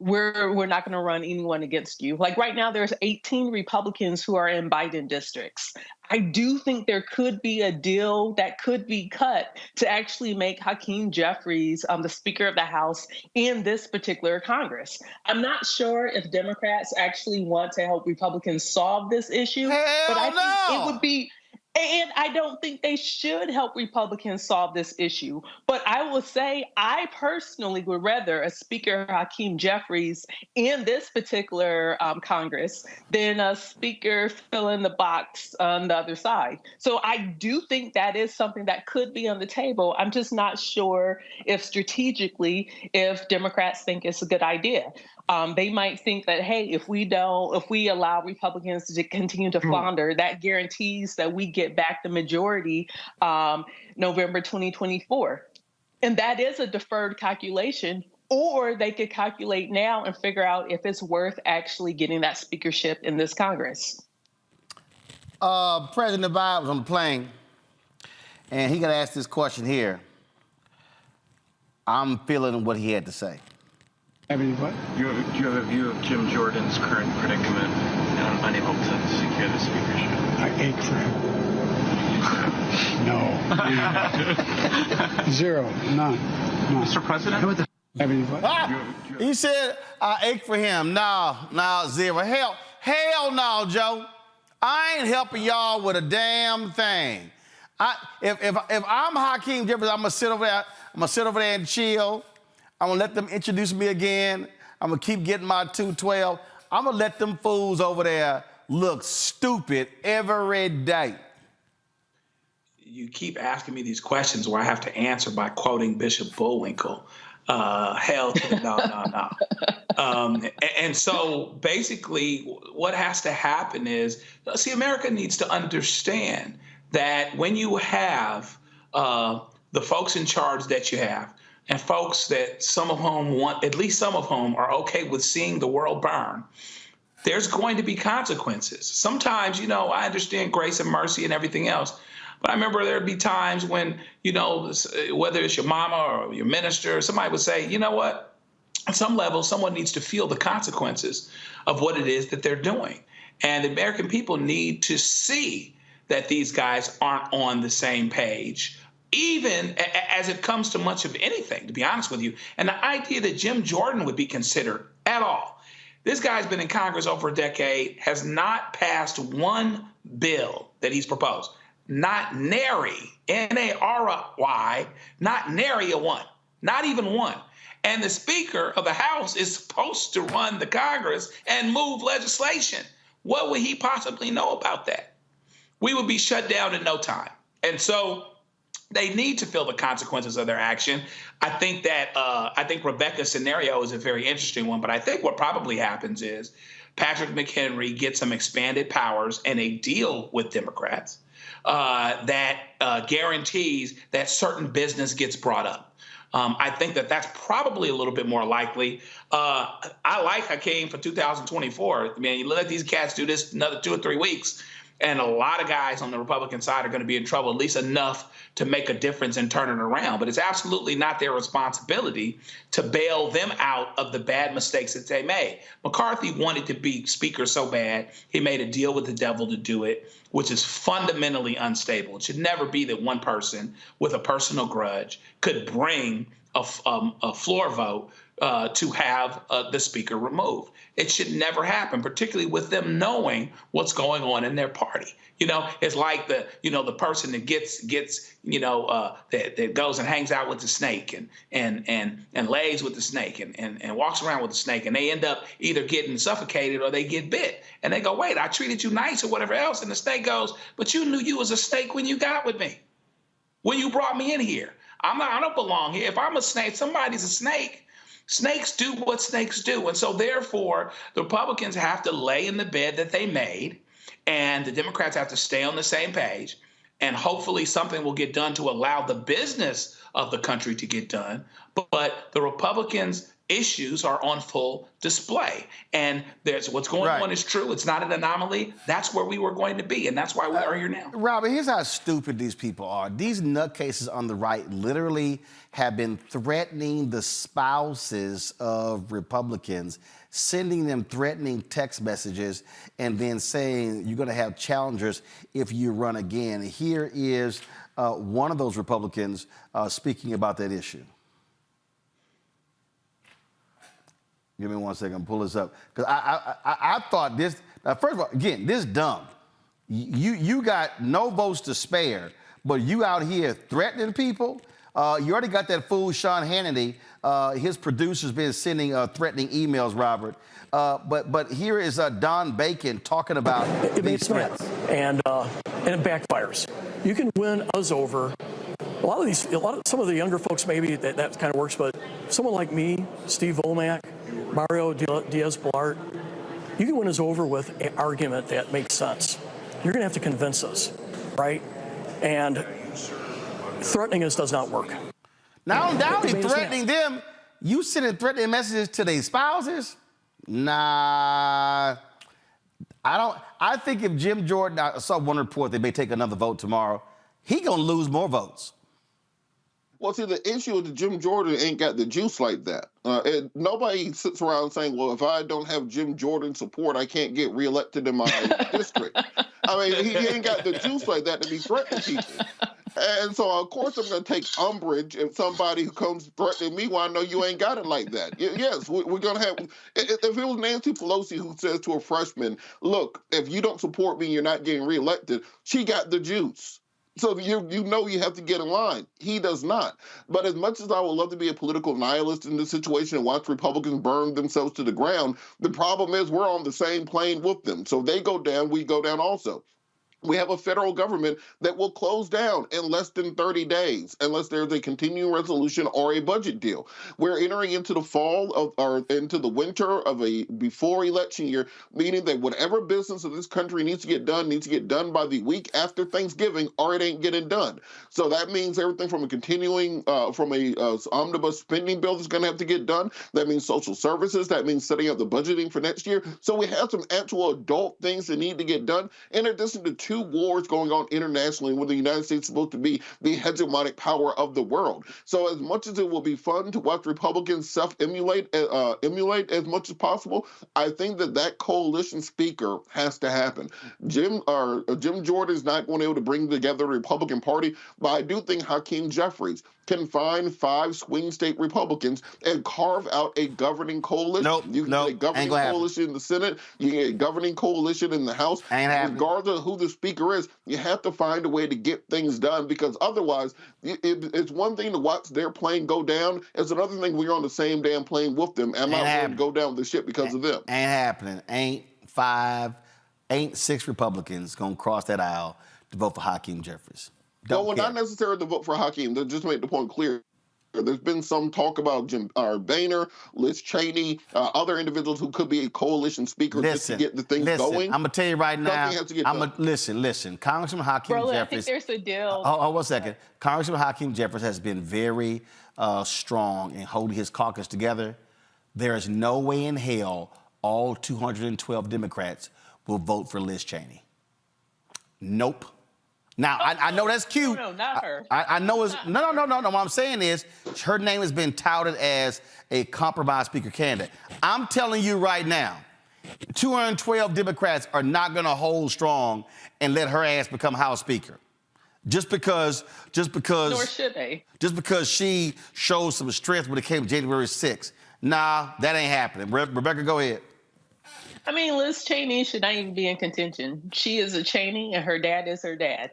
we're not going to run anyone against you. Like right now, there's 18 Republicans who are in Biden districts. I do think there could be a deal that could be cut to actually make Hakeem Jeffries the Speaker of the House in this particular Congress. I'm not sure if Democrats actually want to help Republicans solve this issue, but I think it would be. And I don't think they should help Republicans solve this issue. But I will say I personally would rather a Speaker Hakeem Jeffries in this particular Congress than a Speaker fill in the box on the other side. So I do think that is something that could be on the table. I'm just not sure if strategically, if Democrats think it's a good idea. They might think that, hey, if we allow Republicans to continue to flounder, that guarantees that we get back the majority November 2024. And that is a deferred calculation. Or they could calculate now and figure out if it's worth actually getting that speakership in this Congress. President Biden was on the plane, and he got asked this question here. I'm feeling what he had to say. Do you have a view of Jim Jordan's current predicament and unable to secure the speakership? I ache for him. No. Zero. None. No. Mr. President? He said, I ache for him. No, zero. Hell no, Joe. I ain't helping y'all with a damn thing. If I'm Hakeem Jeffries, I'm gonna sit over there and chill. I'm gonna let them introduce me again. I'm gonna keep getting my 212. I'm gonna let them fools over there look stupid every day. You keep asking me these questions where I have to answer by quoting Bishop Bullwinkle. Hell to the no. And so basically what has to happen is, see, America needs to understand that when you have the folks in charge that you have, and folks that some of whom at least some of whom are okay with seeing the world burn, there's going to be consequences. Sometimes, I understand grace and mercy and everything else, but I remember there'd be times when, whether it's your mama or your minister, somebody would say, you know what, at some level, someone needs to feel the consequences of what it is that they're doing. And the American people need to see that these guys aren't on the same page. even as it comes to much of anything, to be honest with you. And the idea that Jim Jordan would be considered at all. This guy's been in Congress over a decade, has not passed one bill that he's proposed. Not nary, N-A-R-Y, not nary a one, not even one. And the Speaker of the House is supposed to run the Congress and move legislation. What would he possibly know about that? We would be shut down in no time. And so they need to feel the consequences of their action. I think Rebecca's scenario is a very interesting one, but I think what probably happens is Patrick McHenry gets some expanded powers and a deal with Democrats that guarantees that certain business gets brought up. I think that that's probably a little bit more likely. I like Hakeem for 2024. I mean, you let these cats do this another 2 or 3 weeks, and a lot of guys on the Republican side are going to be in trouble, at least enough to make a difference and turn it around. But it's absolutely not their responsibility to bail them out of the bad mistakes that they made. McCarthy wanted to be Speaker so bad, he made a deal with the devil to do it, which is fundamentally unstable. It should never be that one person with a personal grudge could bring a floor vote to have the Speaker removed. It should never happen, particularly with them knowing what's going on in their party. You know, it's like the person that gets that goes and hangs out with the snake and lays with the snake and walks around with the snake, and they end up either getting suffocated or they get bit. And they go, wait, I treated you nice or whatever else. And the snake goes, but you knew you was a snake when you got with me, when you brought me in here. I don't belong here. If I'm a snake, somebody's a snake. Snakes do what snakes do. And so therefore, the Republicans have to lay in the bed that they made, and the Democrats have to stay on the same page. And hopefully something will get done to allow the business of the country to get done. But the Republicans' issues are on full display. And there's what's going on is true. It's not an anomaly. That's where we were going to be. And that's why we are here now. Robert, here's how stupid these people are. These nutcases on the right literally have been threatening the spouses of Republicans, sending them threatening text messages, and then saying you're going to have challengers if you run again. Here is one of those Republicans speaking about that issue. Give me 1 second, pull this up. Because I thought this, first of all, again, this is dumb. You got no votes to spare, but you out here threatening people. You already got that fool Sean Hannity. His producer's been sending threatening emails, Robert. But here is Don Bacon talking about these threats. And it backfires. You can win us over. Some of the younger folks, maybe that kind of works, but someone like me, Steve Womack, Mario Diaz-Balart, you can win us over with an argument that makes sense. You're going to have to convince us, right? And threatening us does not work. Not only threatening them, you sending threatening messages to their spouses? Nah. I think if Jim Jordan, I saw one report they may take another vote tomorrow, he gonna lose more votes. Well, see, the issue is that Jim Jordan ain't got the juice like that. Nobody sits around saying, well, if I don't have Jim Jordan support, I can't get reelected in my district. I mean, he ain't got the juice like that to be threatening people. And so, of course, I'm going to take umbrage if somebody who comes threatening me when I know you ain't got it like that. Yes, we're going to have, if it was Nancy Pelosi who says to a freshman, look, if you don't support me, you're not getting reelected, she got the juice. So you know you have to get in line. He does not. But as much as I would love to be a political nihilist in this situation and watch Republicans burn themselves to the ground, the problem is we're on the same plane with them. So they go down, we go down also. We have a federal government that will close down in less than 30 days unless there's a continuing resolution or a budget deal. We're entering into the fall or into the winter of a before election year, meaning that whatever business of this country needs to get done by the week after Thanksgiving, or it ain't getting done. So that means everything from a continuing, from a omnibus spending bill that's going to have to get done. That means social services. That means setting up the budgeting for next year. So we have some actual adult things that need to get done, in addition to two wars going on internationally when the United States is supposed to be the hegemonic power of the world. So as much as it will be fun to watch Republicans emulate as much as possible, I think that coalition speaker has to happen. Jim Jordan is not going to be able to bring together the Republican Party, but I do think Hakeem Jeffries can find 5 swing state Republicans and carve out a governing coalition. You can get a governing coalition in the Senate, you get a governing coalition in the House. Regardless of who the speaker is, you have to find a way to get things done, because otherwise it's one thing to watch their plane go down. It's another thing when you're on the same damn plane with them and not willing to go down with the ship because of them. Ain't happening. Ain't 6 Republicans going to cross that aisle to vote for Hakeem Jeffries. Well, not necessarily to vote for Hakeem. Just to make the point clear, there's been some talk about Boehner, Liz Cheney, other individuals who could be a coalition speaker just to get the things going. I'm going to tell you right now. Listen. Congressman Hakeem Jeffries. I think there's a deal. Oh, 1 second. Congressman Hakeem Jeffries has been very strong in holding his caucus together. There is no way in hell all 212 Democrats will vote for Liz Cheney. Nope. Now, I know that's cute. No, not her. I know it's... No. What I'm saying is her name has been touted as a compromise speaker candidate. I'm telling you right now, 212 Democrats are not going to hold strong and let her ass become House Speaker. Just because... Nor should they. Just because she showed some strength when it came to January 6th. Nah, that ain't happening. Rebecca, go ahead. I mean, Liz Cheney should not even be in contention. She is a Cheney, and her dad is her dad.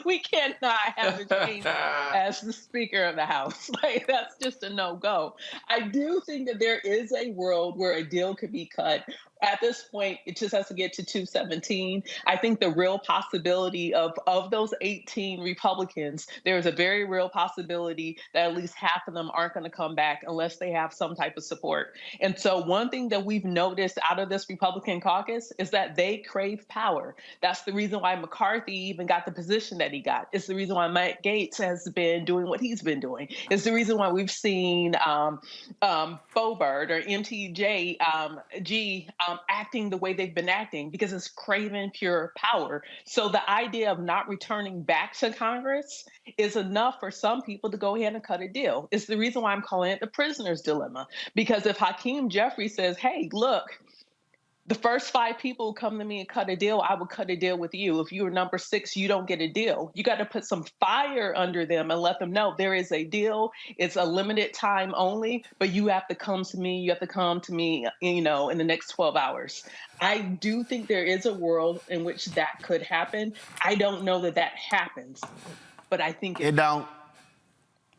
We cannot have a Cheney as the Speaker of the House. That's just a no-go. I do think that there is a world where a deal could be cut. At this point, it just has to get to 217. I think the real possibility of those 18 Republicans, there's a very real possibility that at least half of them aren't going to come back unless they have some type of support. And so one thing that we've noticed out of this Republican caucus is that they crave power. That's the reason why McCarthy even got the position that he got. It's the reason why Matt Gaetz has been doing what he's been doing. It's the reason why we've seen Bobert or MTJ acting the way they've been acting, because it's craving pure power. So the idea of not returning back to Congress is enough for some people to go ahead and cut a deal. It's the reason why I'm calling it the prisoner's dilemma, because if Hakeem Jeffries says, hey, look, the first 5 people who come to me and cut a deal, I will cut a deal with you. If you were number 6, you don't get a deal. You got to put some fire under them and let them know there is a deal. It's a limited time only, but you have to come to me. You have to come to me, in the next 12 hours. I do think there is a world in which that could happen. I don't know that happens, but I think it don't.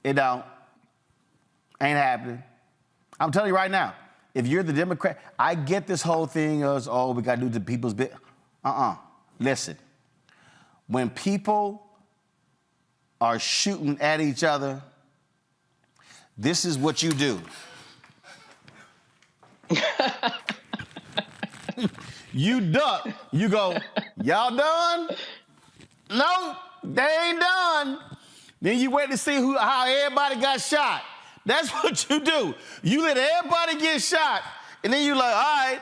It don't. Ain't happening. I'm telling you right now. If you're the Democrat, I get this whole thing as, we got to do the people's bit. Listen, when people are shooting at each other, this is what you do. You duck. You go, y'all done? No, they ain't done. Then you wait to see how everybody got shot. That's what you do. You let everybody get shot, and then you like, all right,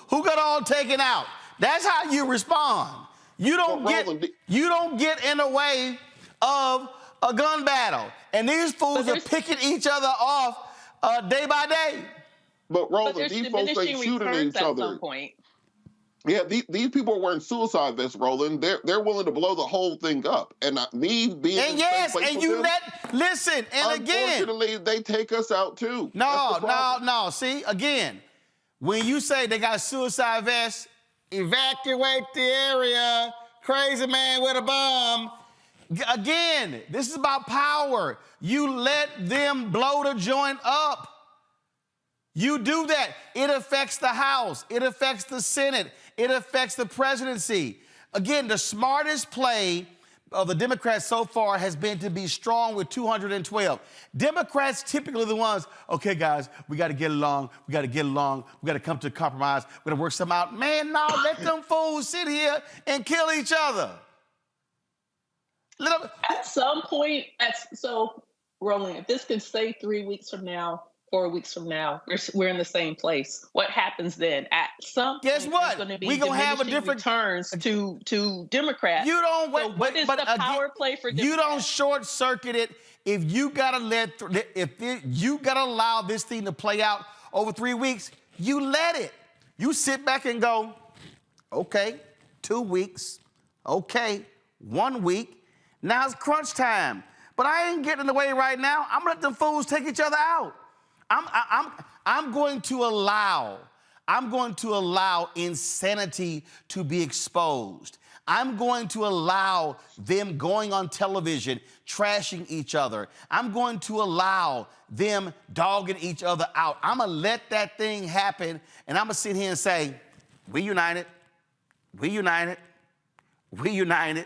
who got all taken out? That's how you respond. You don't get in the way of a gun battle. And these fools are picking each other off day by day. But Roland, these folks ain't shooting at each other. Some point. Yeah, these people are wearing suicide vests, Roland. They're willing to blow the whole thing up. And me being and yes, and you listen, and again. Unfortunately, they take us out too. No. See, again, when you say they got suicide vests, evacuate the area, crazy man with a bomb. Again, this is about power. You let them blow the joint up. You do that. It affects the House. It affects the Senate. It affects the presidency. Again, the smartest play of the Democrats so far has been to be strong with 212. Democrats typically are the ones, okay, guys, we got to get along. We got to come to a compromise. We got to work something out. Man, no, let them fools sit here and kill each other. At some point, so Roland, if this can stay 3 weeks from now, 4 weeks from now, we're in the same place. What happens then? At some Guess point, what? there's going to be We gonna have a diminishing different returns to Democrats. You don't wait, So what is the power play for Democrats? You don't short circuit it. If you gotta you gotta allow this thing to play out over 3 weeks, you let it. You sit back and go, okay, 2 weeks, okay, 1 week. Now it's crunch time. But I ain't getting in the way right now. I'm gonna let them fools take each other out. I'm going to allow insanity to be exposed. I'm going to allow them going on television, trashing each other. I'm going to allow them dogging each other out. I'm going to let that thing happen, and I'm going to sit here and say, we united, we united, we united.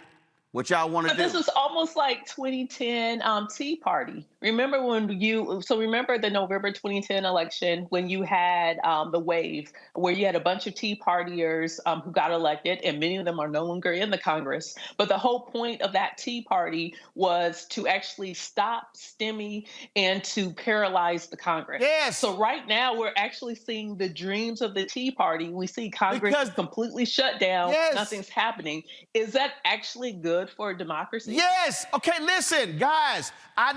What y'all want to do? This is almost like 2010 Tea Party. Remember remember the November 2010 election when you had the wave where you had a bunch of Tea Partiers who got elected, and many of them are no longer in the Congress. But the whole point of that Tea Party was to actually stop STEMI and to paralyze the Congress. Yes. So right now we're actually seeing the dreams of the Tea Party. We see Congress is completely shut down. Yes. Nothing's happening. Is that actually good for democracy? Yes. Okay, listen, guys. I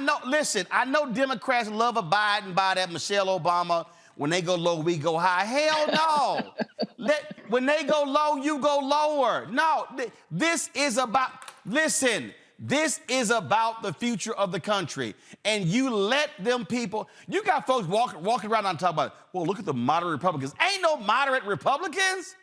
know Democrats love abiding by that Michelle Obama. When they go low, we go high. Hell no. When they go low, you go lower. No, this is about the future of the country. And you let them people, you got folks walking around and talking about, well, look at the moderate Republicans. Ain't no moderate Republicans.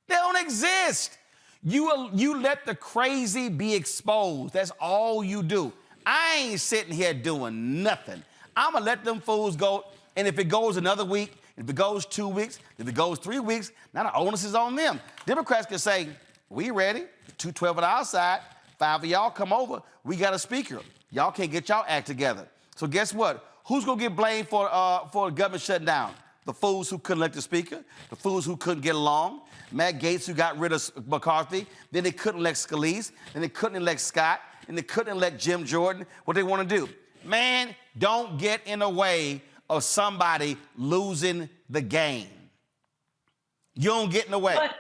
They don't exist. You let the crazy be exposed. That's all you do. I ain't sitting here doing nothing. I'm going to let them fools go. And if it goes another week, if it goes 2 weeks, if it goes 3 weeks, now the onus is on them. Democrats can say, we ready. 212 on our side. 5 of y'all come over. We got a speaker. Y'all can't get y'all act together. So guess what? Who's going to get blamed for the government shutting down? The fools who couldn't elect the speaker, the fools who couldn't get along, Matt Gaetz who got rid of McCarthy, then they couldn't elect Scalise, then they couldn't elect Scott, and they couldn't elect Jim Jordan. What they want to do? Man, don't get in the way of somebody losing the game. You don't get in the way. But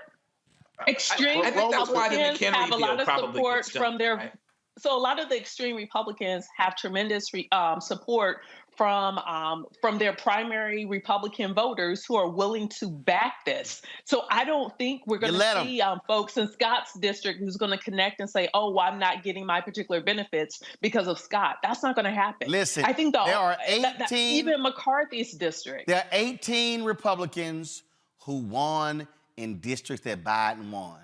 extreme Republicans have a lot of support from their... Right? So a lot of the extreme Republicans have tremendous support from their primary Republican voters who are willing to back this. So I don't think we're going to see folks in Scott's district who's going to connect and say, oh, well, I'm not getting my particular benefits because of Scott. That's not going to happen. Listen, I think there are 18, even McCarthy's district. There are 18 Republicans who won in districts that Biden won.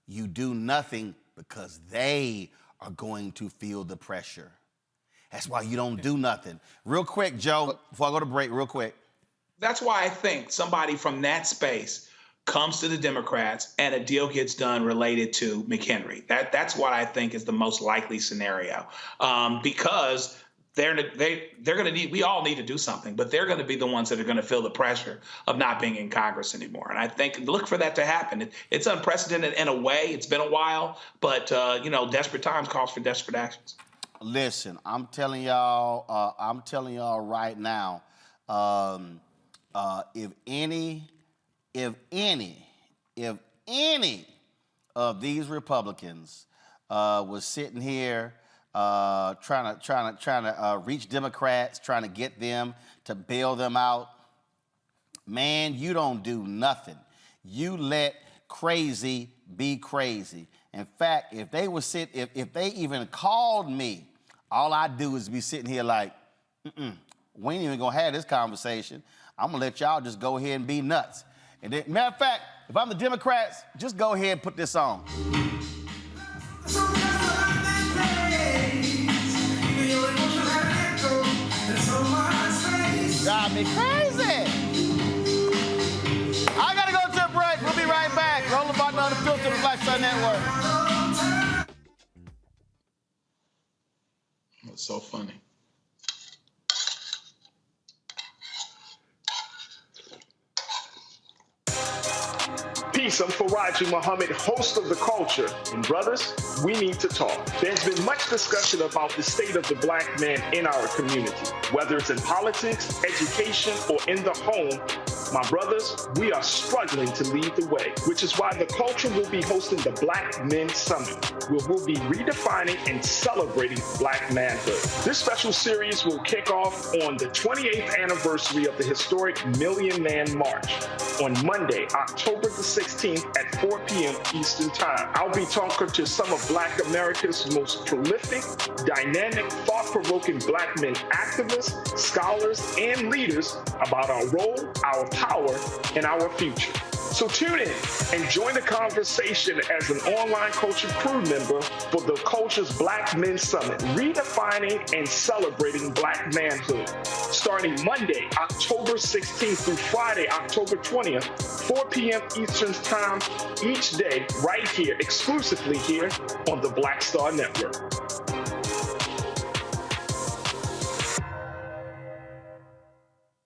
You do nothing because they are going to feel the pressure. That's why you don't do nothing. Real quick, Joe, before I go to break, real quick. That's why I think somebody from that space comes to the Democrats and a deal gets done related to McHenry. That's what I think is the most likely scenario, because they're going to need. We all need to do something, but they're going to be the ones that are going to feel the pressure of not being in Congress anymore. And I think look for that to happen. It's unprecedented in a way. It's been a while, but desperate times calls for desperate actions. Listen, I'm telling y'all right now, if any of these Republicans was sitting here trying to reach Democrats, trying to get them to bail them out, man, you don't do nothing. You let crazy be crazy. In fact, if they even called me, all I do is be sitting here like, we ain't even gonna have this conversation. I'm gonna let y'all just go ahead and be nuts. And then, matter of fact, if I'm the Democrats, just go ahead and put this on. Drive me crazy. I gotta go to a break. We'll be right back. Roll the button on the filter of the Black Sun Network. That's so funny. Peace, I'm Faraji Muhammad, host of The Culture. And brothers, we need to talk. There's been much discussion about the state of the black man in our community. Whether it's in politics, education, or in the home, my brothers, we are struggling to lead the way, which is why The Culture will be hosting the Black Men Summit, where we'll be redefining and celebrating black manhood. This special series will kick off on the 28th anniversary of the historic Million Man March on Monday, October the 16th at 4 p.m. Eastern Time. I'll be talking to some of Black America's most prolific, dynamic, thought-provoking black men activists, scholars, and leaders about our role, our power, and our future. So tune in and join the conversation as an online culture crew member for The Culture's Black Men Summit, redefining and celebrating black manhood. Starting Monday, October 16th through Friday, October 20th, 4 p.m. Eastern Time each day, right here, exclusively here on the Black Star Network.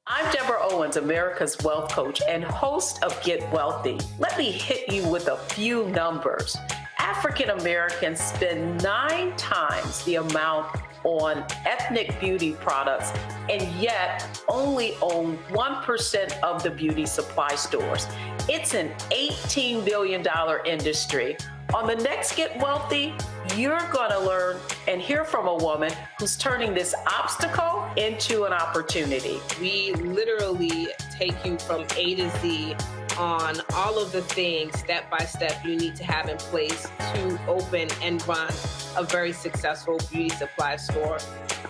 I'm Deborah Owens, America's Wealth Coach and host of Get Wealthy. Let me hit you with a few numbers. African Americans spend 9 times the amount on ethnic beauty products and yet only own 1% of the beauty supply stores. It's an $18 billion industry. On the next Get Wealthy, you're going to learn and hear from a woman who's turning this obstacle into an opportunity. We literally take you from A to Z on all of the things step by step you need to have in place to open and run a very successful beauty supply store.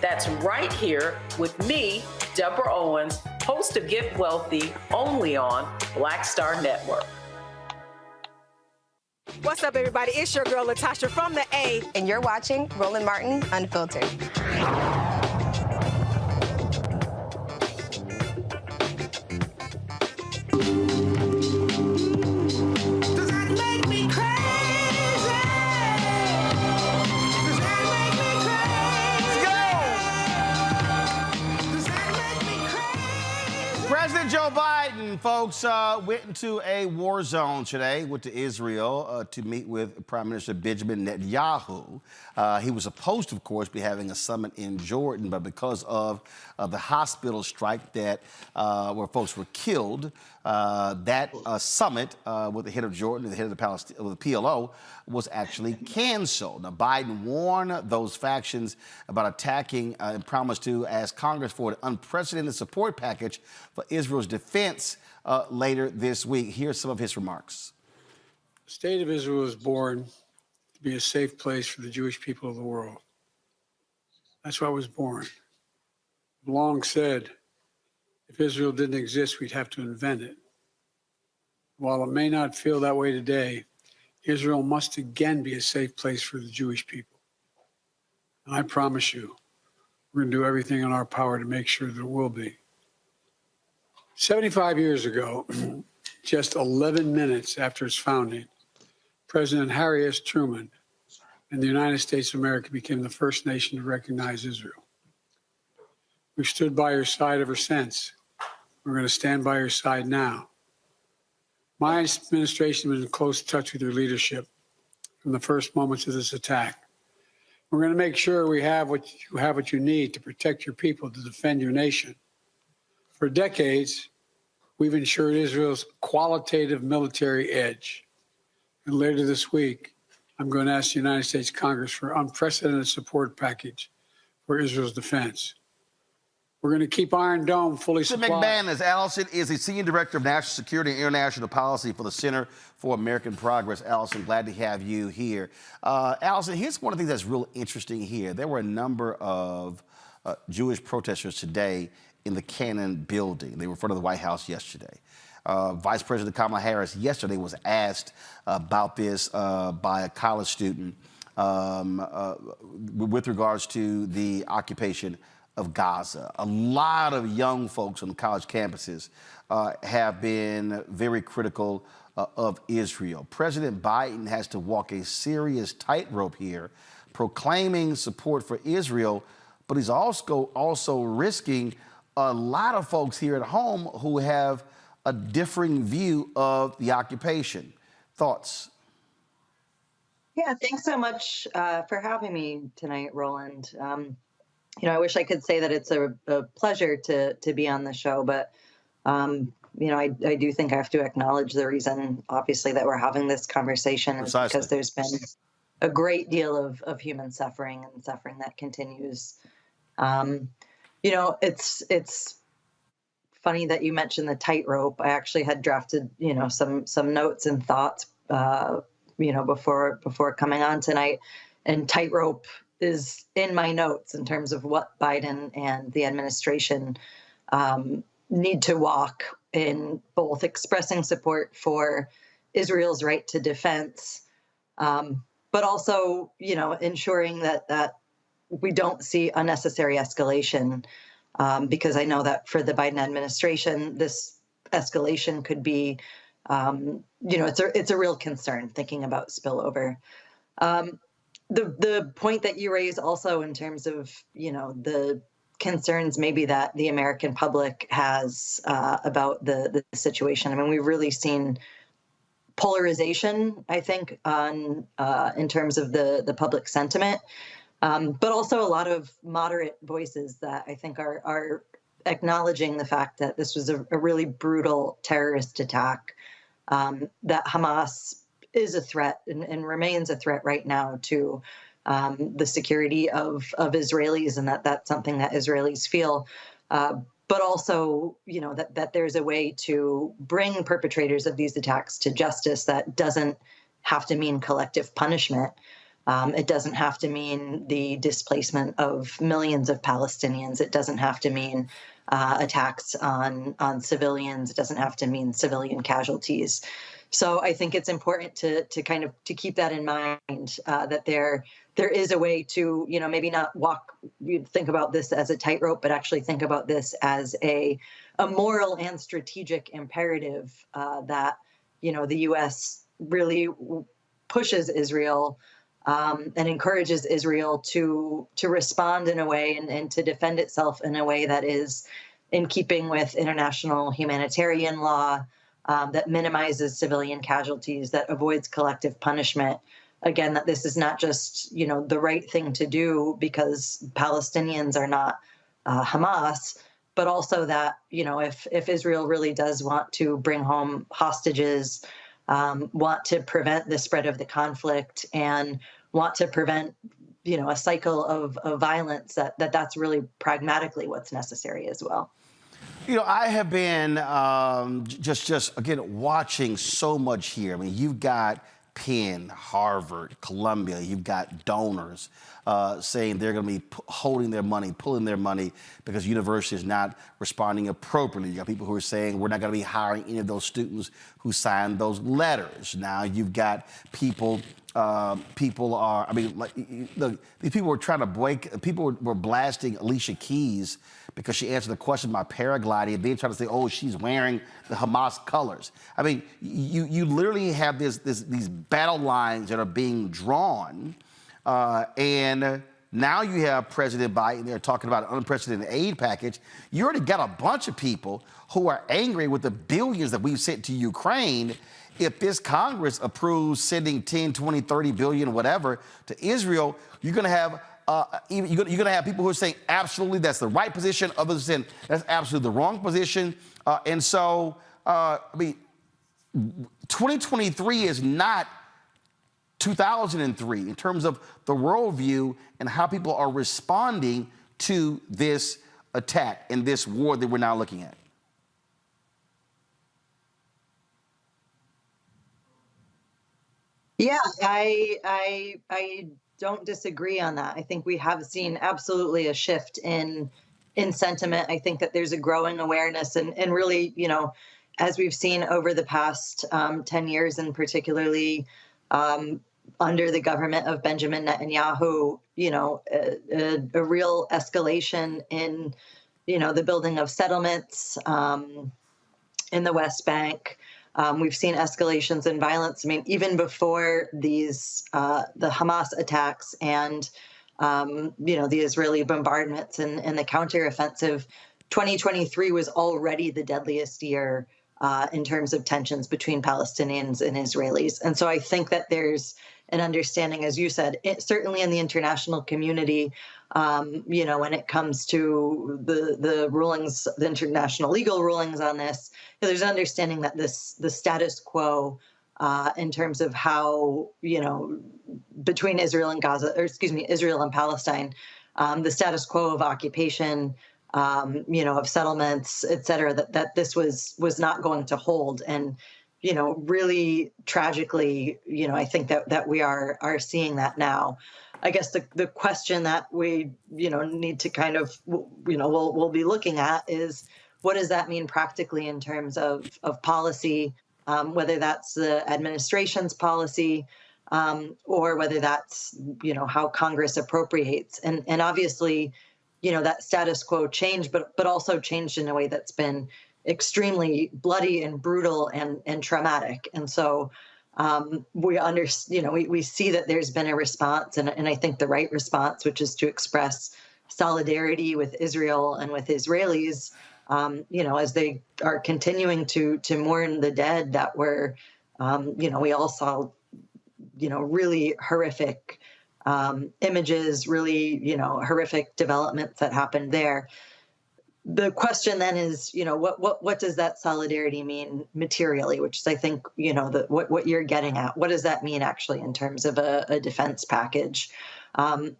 That's right here with me, Deborah Owens, host of Get Wealthy, only on Black Star Network. What's up, everybody? It's your girl, Latasha from the A. And you're watching Roland Martin Unfiltered. President Joe Biden, folks, went into a war zone today, went to Israel to meet with Prime Minister Benjamin Netanyahu. He was supposed to, of course, be having a summit in Jordan, but because of the hospital strike that where folks were killed, that summit with the head of Jordan, the head of the PLO, was actually canceled. Now, Biden warned those factions about attacking and promised to ask Congress for an unprecedented support package for Israel's defense later this week. Here's some of his remarks. The state of Israel was born to be a safe place for the Jewish people of the world. That's why it was born. I've long said, if Israel didn't exist, we'd have to invent it. While it may not feel that way today, Israel must again be a safe place for the Jewish people. And I promise you, we're going to do everything in our power to make sure that it will be. 75 years ago, just 11 minutes after its founding, President Harry S. Truman and the United States of America became the first nation to recognize Israel. We've stood by your side ever since. We're going to stand by your side now. My administration has been in close touch with your leadership from the first moments of this attack. We're going to make sure we have what you need to protect your people, to defend your nation. For decades, we've ensured Israel's qualitative military edge. And later this week, I'm going to ask the United States Congress for an unprecedented support package for Israel's defense. We're going to keep Iron Dome fully supplied. McManus, Allison is the Senior Director of National Security and International Policy for the Center for American Progress. Allison, glad to have you here. Allison, here's one of the things that's real interesting here. There were a number of Jewish protesters today in the Cannon building. They were in front of the White House yesterday. Vice President Kamala Harris yesterday was asked about this by a college student with regards to the occupation of Gaza. A lot of young folks on college campuses have been very critical of Israel. President Biden has to walk a serious tightrope here, proclaiming support for Israel, but he's also risking a lot of folks here at home who have a differing view of the occupation. Thoughts? Yeah, thanks so much for having me tonight, Roland. I wish I could say that it's a pleasure to be on the show, but I do think I have to acknowledge the reason, obviously, that we're having this conversation is because there's been a great deal of human suffering and suffering that continues. It's funny that you mentioned the tightrope. I actually had drafted, some notes and thoughts, before coming on tonight, and tightrope is in my notes in terms of what Biden and the administration need to walk in both expressing support for Israel's right to defense, but also, ensuring that we don't see unnecessary escalation, because I know that for the Biden administration, this escalation could be, it's a real concern thinking about spillover. The point that you raise also in terms of, the concerns maybe that the American public has about the situation. I mean, we've really seen polarization, I think, in terms of the public sentiment, but also a lot of moderate voices that I think are acknowledging the fact that this was a really brutal terrorist attack, that Hamas is a threat and remains a threat right now to the security of Israelis, and that's something that Israelis feel. But also, that there's a way to bring perpetrators of these attacks to justice that doesn't have to mean collective punishment. It doesn't have to mean the displacement of millions of Palestinians. It doesn't have to mean attacks on civilians. It doesn't have to mean civilian casualties. So I think it's important to keep that in mind, that there is a way to, maybe not think about this as a tightrope, but actually think about this as a moral and strategic imperative, that, the U.S. really pushes Israel and encourages Israel to respond in a way and to defend itself in a way that is in keeping with international humanitarian law, that minimizes civilian casualties, that avoids collective punishment. Again, that this is not just, the right thing to do because Palestinians are not Hamas, but also that, if Israel really does want to bring home hostages, want to prevent the spread of the conflict, and want to prevent, a cycle of violence, that's really pragmatically what's necessary as well. I have been just again watching so much here. I mean, you've got Penn, Harvard, Columbia. You've got donors saying they're going to be holding their money, pulling their money because the university is not responding appropriately. You got people who are saying we're not going to be hiring any of those students who signed those letters. Now you've got people. These people were trying to break. People were blasting Alicia Keys because she answered the question about paragliding, and they tried to say, "Oh, she's wearing the Hamas colors." I mean, you literally have these battle lines that are being drawn, and now you have President Biden. They're talking about an unprecedented aid package. You already got a bunch of people who are angry with the billions that we've sent to Ukraine. If this Congress approves sending 10, 20, 30 billion, whatever, to Israel, you're going to have you're going to have people who are saying absolutely that's the right position. Others saying that's absolutely the wrong position. And so, 2023 is not 2003 in terms of the worldview and how people are responding to this attack and this war that we're now looking at. Yeah, I don't disagree on that. I think we have seen absolutely a shift in sentiment. I think that there's a growing awareness and really, as we've seen over the past 10 years, and particularly under the government of Benjamin Netanyahu, a real escalation in, the building of settlements in the West Bank. We've seen escalations in violence. I mean, even before these, the Hamas attacks and, the Israeli bombardments and the counteroffensive, 2023 was already the deadliest year in terms of tensions between Palestinians and Israelis. And so I think that there's an understanding, as you said, certainly in the international community, when it comes to the rulings, the international legal rulings on this, there's an understanding that the status quo in terms of how, between Israel and Israel and Palestine, the status quo of occupation, of settlements, et cetera, that this was not going to hold. And, really tragically, I think that we are seeing that now. I guess the question that we, need to kind of, we'll be looking at is, what does that mean practically in terms of policy, whether that's the administration's policy, or whether that's, how Congress appropriates. And obviously, that status quo changed, but also changed in a way that's been extremely bloody and brutal and traumatic. And so we see that there's been a response, and I think the right response, which is to express solidarity with Israel and with Israelis, as they are continuing to mourn the dead that were, we all saw, really horrific images, really, horrific developments that happened there. The question then is, what does that solidarity mean materially, which is, I think, what you're getting at. What does that mean actually in terms of a defense package?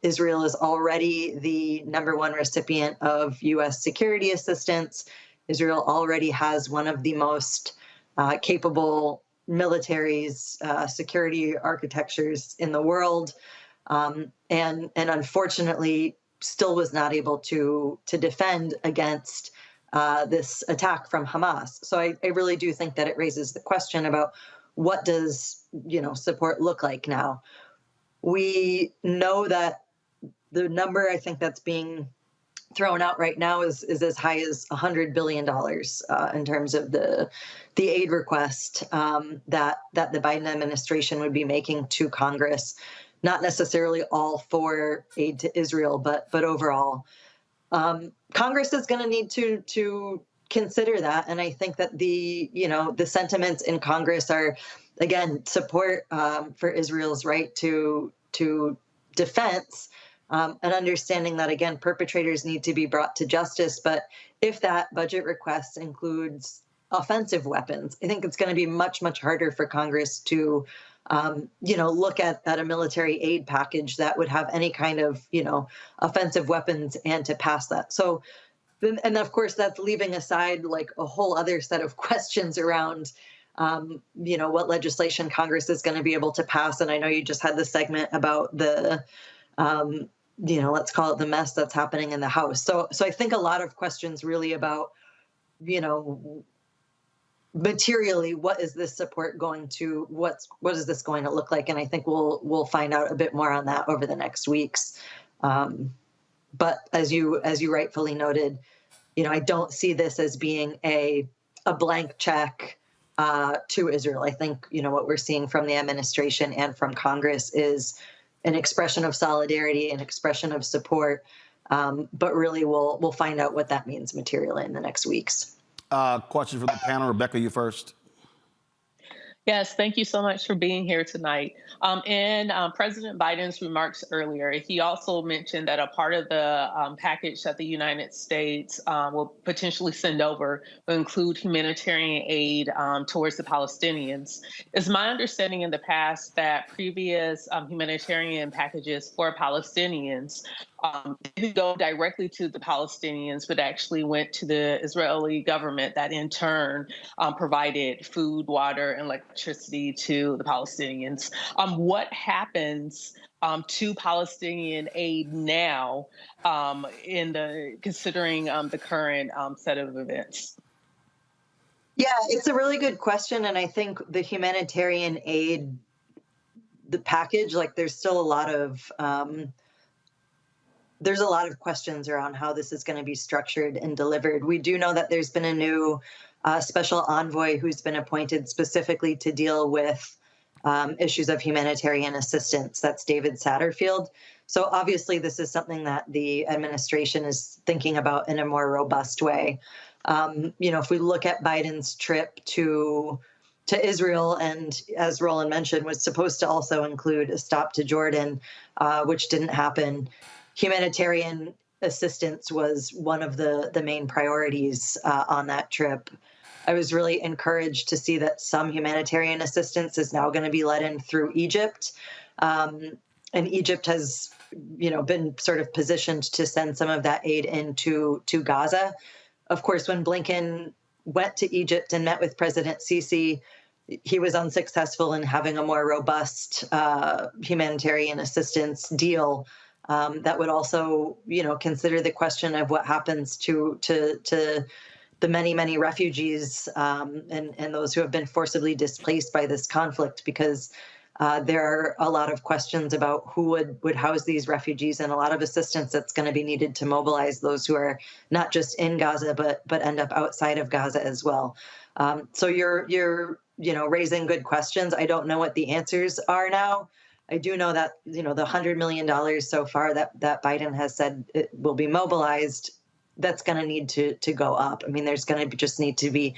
Israel is already the #1 recipient of U.S. security assistance. Israel already has one of the most capable militaries, security architectures in the world. And unfortunately, still was not able to defend against this attack from Hamas. So I really do think that it raises the question about what does support look like now. We know that the number I think that's being thrown out right now is as high as $100 billion in terms of the aid request that the Biden administration would be making to Congress. Not necessarily all for aid to Israel, but overall. Congress is going to need to consider that. And I think that the sentiments in Congress are, again, support for Israel's right to defense, and understanding that, again, perpetrators need to be brought to justice. But if that budget request includes offensive weapons, I think it's going to be much, much harder for Congress to look at a military aid package that would have any kind of, offensive weapons and to pass that. So, and of course, that's leaving aside like a whole other set of questions around, what legislation Congress is going to be able to pass. And I know you just had the segment about the, let's call it the mess that's happening in the House. So I think a lot of questions really about, materially, what is this support going to, what is this going to look like? And I think we'll find out a bit more on that over the next weeks. But as you rightfully noted, I don't see this as being a blank check to Israel. I think, what we're seeing from the administration and from Congress is an expression of solidarity, an expression of support. But really, we'll find out what that means materially in the next weeks. Questions from the panel. Rebecca, you first. Yes, thank you so much for being here tonight. In President Biden's remarks earlier, he also mentioned that a part of the package that the United States will potentially send over will include humanitarian aid towards the Palestinians. It's my understanding in the past that previous humanitarian packages for Palestinians didn't go directly to the Palestinians, but actually went to the Israeli government that in turn provided food, water, and electricity to the Palestinians. What happens to Palestinian aid now considering the current set of events? Yeah, it's a really good question. And I think the humanitarian aid, the package, there's still a lot of questions around how this is going to be structured and delivered. We do know that there's been a new special envoy who's been appointed specifically to deal with issues of humanitarian assistance. That's David Satterfield. So obviously this is something that the administration is thinking about in a more robust way. If we look at Biden's trip to Israel, and as Roland mentioned, was supposed to also include a stop to Jordan, which didn't happen. Humanitarian assistance was one of the main priorities on that trip. I was really encouraged to see that some humanitarian assistance is now going to be let in through Egypt. And Egypt has, been sort of positioned to send some of that aid into Gaza. Of course, when Blinken went to Egypt and met with President Sisi, he was unsuccessful in having a more robust humanitarian assistance deal that would also, consider the question of what happens to the many, many refugees and those who have been forcibly displaced by this conflict, because there are a lot of questions about who would house these refugees, and a lot of assistance that's going to be needed to mobilize those who are not just in Gaza, but end up outside of Gaza as well. So you're raising good questions. I don't know what the answers are now. I do know that, the $100 million so far that Biden has said it will be mobilized, that's going to need to go up. I mean, there's going to just need to be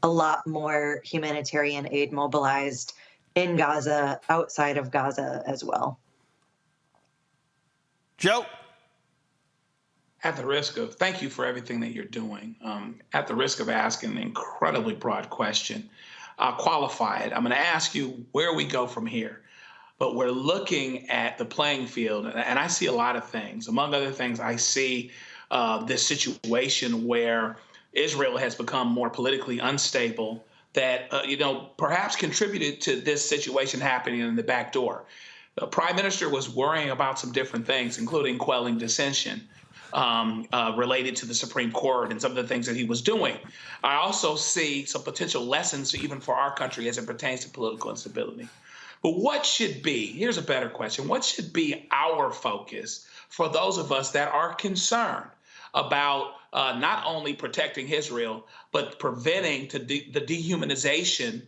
a lot more humanitarian aid mobilized in Gaza, outside of Gaza as well. Joe? At the risk of, thank you for everything that you're doing. At the risk of asking an incredibly broad question, I'll qualify it. I'm going to ask you where we go from here. But we're looking at the playing field, and I see a lot of things. Among other things, I see this situation where Israel has become more politically unstable that, perhaps contributed to this situation happening in the back door. The prime minister was worrying about some different things, including quelling dissension related to the Supreme Court and some of the things that he was doing. I also see some potential lessons even for our country as it pertains to political instability. But what should be, here's a better question, what should be our focus for those of us that are concerned about not only protecting Israel, but preventing the dehumanization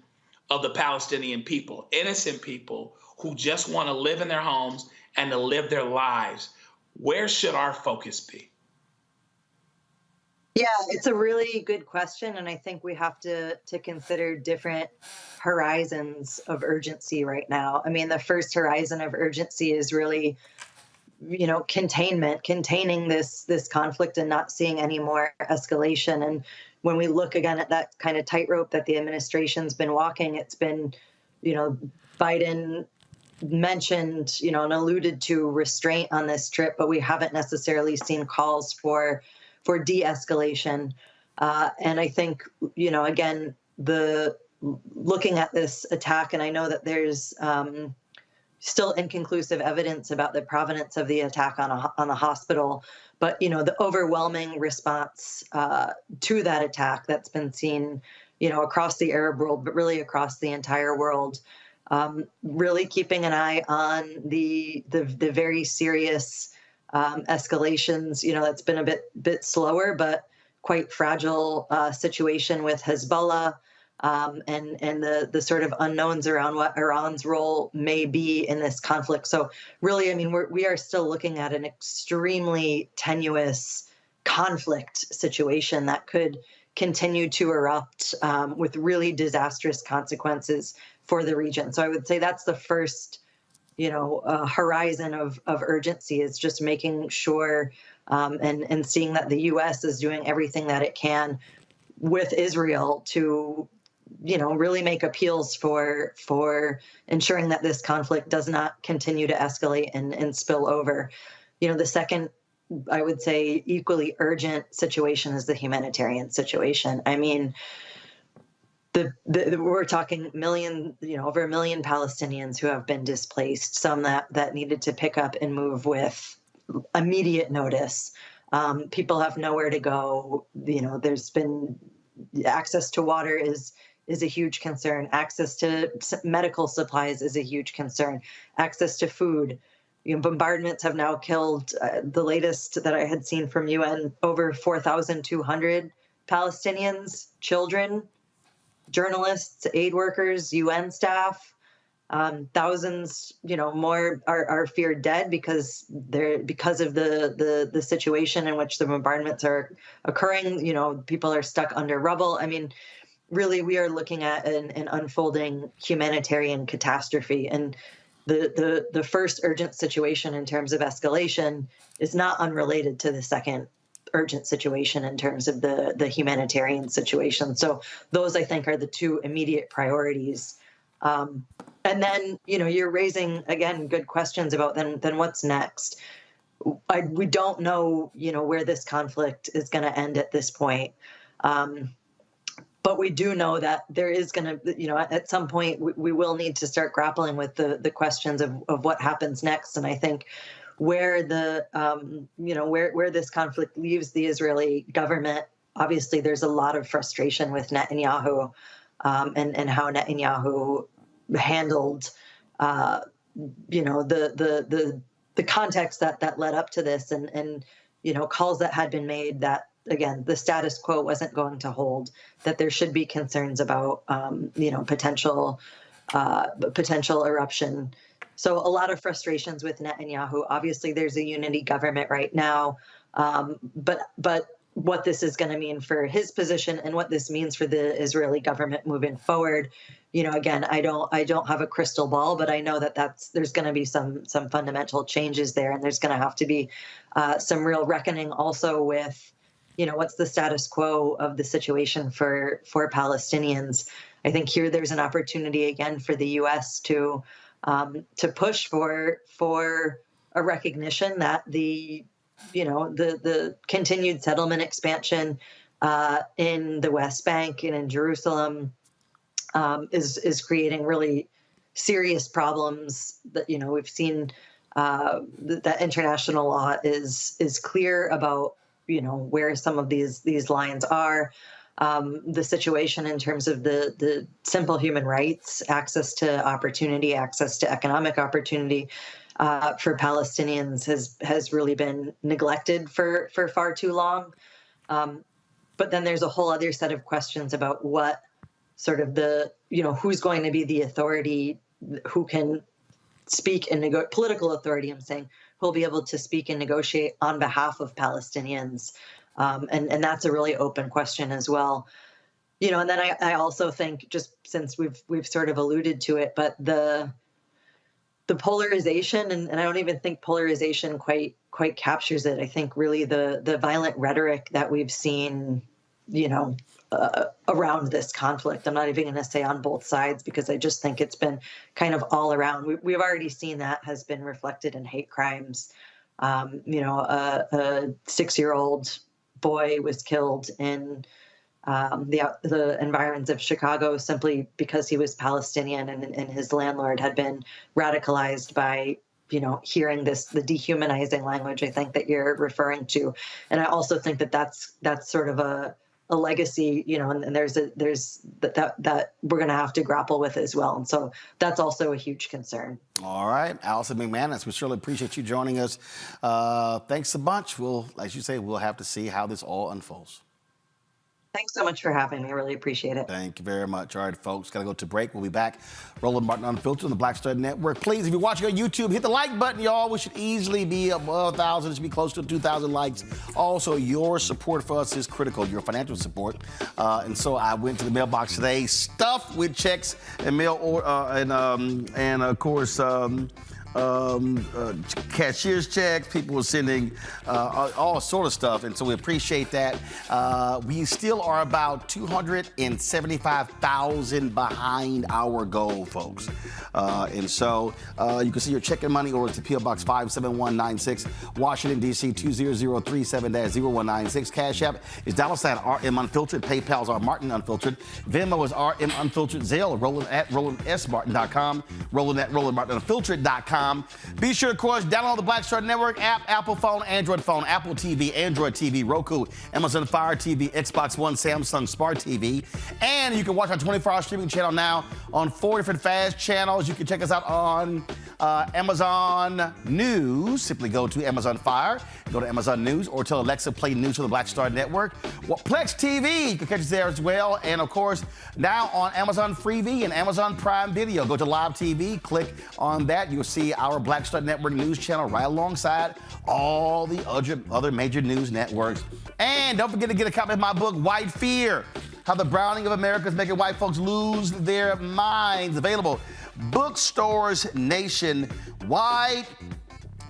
of the Palestinian people, innocent people who just want to live in their homes and to live their lives? Where should our focus be? Yeah, it's a really good question, and I think we have to consider different horizons of urgency right now. I mean, the first horizon of urgency is really, containing this conflict and not seeing any more escalation. And when we look again at that kind of tightrope that the administration's been walking, it's been, Biden mentioned, and alluded to restraint on this trip, but we haven't necessarily seen calls for de-escalation. And I think, again, looking at this attack, and I know that there's still inconclusive evidence about the provenance of the attack on the hospital, but the overwhelming response to that attack that's been seen, across the Arab world, but really across the entire world. Really keeping an eye on the very serious escalations. That's been a bit slower, but quite fragile situation with Hezbollah, and the sort of unknowns around what Iran's role may be in this conflict. So really, I mean, we are still looking at an extremely tenuous conflict situation that could continue to erupt with really disastrous consequences for the region. So I would say that's the first, horizon of urgency, is just making sure and seeing that the U.S. is doing everything that it can with Israel to, really make appeals for ensuring that this conflict does not continue to escalate and spill over. The second, I would say, equally urgent situation is the humanitarian situation. I mean, we're talking over 1 million Palestinians who have been displaced, some that needed to pick up and move with immediate notice. People have nowhere to go. There's been access to water is a huge concern. Access to medical supplies is a huge concern. Access to food. Bombardments have now killed, the latest that I had seen from UN, over 4,200 Palestinians, children, journalists, aid workers, UN staff. Thousands, more are feared dead because of the situation in which the bombardments are occurring. People are stuck under rubble. I mean, really, we are looking at an unfolding humanitarian catastrophe, and the first urgent situation in terms of escalation is not unrelated to the second urgent situation in terms of the humanitarian situation. So those, I think, are the two immediate priorities. And then, you're raising, again, good questions about then what's next. We don't know, where this conflict is going to end at this point. But we do know that there is going to, at some point, we will need to start grappling with the questions of what happens next. And I think where where this conflict leaves the Israeli government, obviously there's a lot of frustration with Netanyahu and how Netanyahu handled, the context that led up to this, and calls that had been made that, again, the status quo wasn't going to hold, that there should be concerns about, potential eruption. So a lot of frustrations with Netanyahu. Obviously, there's a unity government right now, but what this is going to mean for his position and what this means for the Israeli government moving forward, again, I don't have a crystal ball, but I know that there's going to be some fundamental changes there, and there's going to have to be some real reckoning also with, what's the status quo of the situation for Palestinians. I think here there's an opportunity again for the U.S. to push for a recognition that the continued settlement expansion in the West Bank and in Jerusalem is creating really serious problems. That we've seen that international law is clear about where some of these lines are. The situation in terms of the simple human rights, access to opportunity, access to economic opportunity for Palestinians has really been neglected for far too long. But then there's a whole other set of questions about what sort of who's going to be the authority, who can speak and political authority, I'm saying, who will be able to speak and negotiate on behalf of Palestinians. And that's a really open question as well. And then I also think, just since we've sort of alluded to it, but the polarization, and I don't even think polarization quite captures it. I think really the violent rhetoric that we've seen, around this conflict. I'm not even going to say on both sides, because I just think it's been kind of all around. We've already seen that has been reflected in hate crimes. A 6-year-old boy was killed in the environs of Chicago simply because he was Palestinian, and his landlord had been radicalized by hearing the dehumanizing language, I think, that you're referring to. And I also think that's sort of a legacy, and there's that we're going to have to grapple with as well. And so that's also a huge concern. All right, Allison McManus, we certainly appreciate you joining us. Thanks a bunch. As you say, we'll have to see how this all unfolds. Thanks so much for having me. I really appreciate it. Thank you very much. All right, folks, got to go to break. We'll be back. Roland Martin Unfiltered on the Black Stud Network. Please, if you're watching on YouTube, hit the like button, y'all. We should easily be above 1,000. It should be close to 2,000 likes. Also, your support for us is critical, your financial support. And so I went to the mailbox today, stuffed with checks and mail and of course, cashier's checks. People were sending all sort of stuff, and so we appreciate that. We still are about 275,000 behind our goal, folks. And so you can see your check and money orders to P.O. Box 57196, Washington, D.C. 20037-0196. Cash App is $RM Unfiltered. PayPal's R Martin Unfiltered. Venmo is RM Unfiltered. Zelle, Roland at RolandSMartin.com. Roland at RolandMartinUnfiltered.com. bodycam. Be sure, of course, download the Black Star Network app, Apple phone, Android phone, Apple TV, Android TV, Roku, Amazon Fire TV, Xbox One, Samsung Smart TV. And you can watch our 24-hour streaming channel now on 4 different fast channels. You can check us out on Amazon News. Simply go to Amazon Fire, go to Amazon News, or tell Alexa play news for the Black Star Network. Well, Plex TV, you can catch us there as well. And of course, now on Amazon Freevee and Amazon Prime Video. Go to Live TV, click on that. You'll see our Black Star Network news channel right alongside all the other major news networks. And don't forget to get a copy of my book, White Fear: How the Browning of America is Making White Folks Lose Their Minds. Available bookstores nationwide.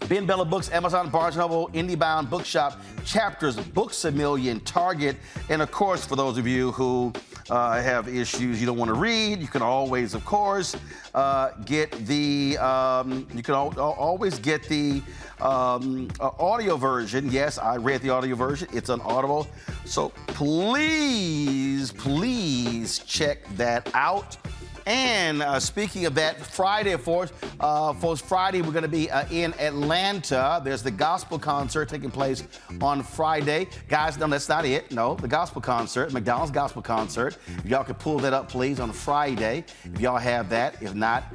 Ben Bella Books, Amazon, Barnes & Noble, IndieBound, Bookshop, Chapters, Books A Million, Target. And of course, for those of you who have issues you don't want to read, you can always, of course, get the always get the audio version. Yes, I read the audio version. It's on Audible. So please check that out. And speaking of that, Friday, of course, Friday we're going to be in Atlanta. There's the gospel concert taking place on Friday. Guys, no, that's not it. No, the gospel concert, McDonald's gospel concert. If y'all could pull that up, please, on Friday. If y'all have that. If not,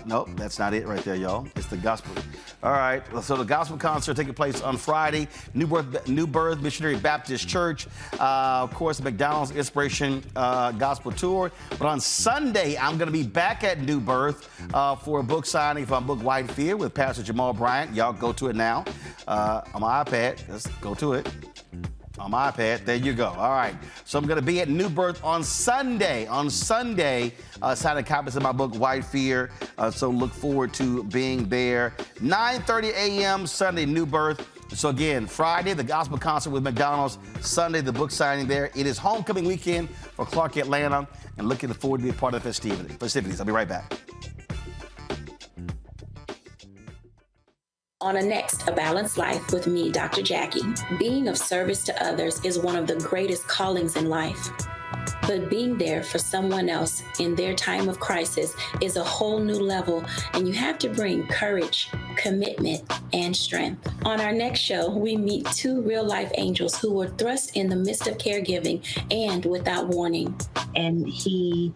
nope, that's not it right there, y'all. It's the gospel. All right, so the gospel concert taking place on Friday. New Birth Missionary Baptist Church. Of course, the McDonald's Inspiration Gospel Tour. But on Sunday, I'm going to be back at New Birth for a book signing for my book, White Fear, with Pastor Jamal Bryant. Y'all go to it now on my iPad. Let's go to it. On my iPad. There you go. All right. So I'm going to be at New Birth on Sunday. Signing copies of my book, White Fear. So look forward to being there. 9:30 a.m. Sunday, New Birth. So again, Friday, the gospel concert with McDonald's. Sunday, the book signing there. It is homecoming weekend for Clark Atlanta, and looking forward to be a part of the festivities. I'll be right back. On A Balanced Life with me, Dr. Jackie. Being of service to others is one of the greatest callings in life. But being there for someone else in their time of crisis is a whole new level, and you have to bring courage, commitment, and strength. On our next show, we meet two real-life angels who were thrust in the midst of caregiving and without warning. And he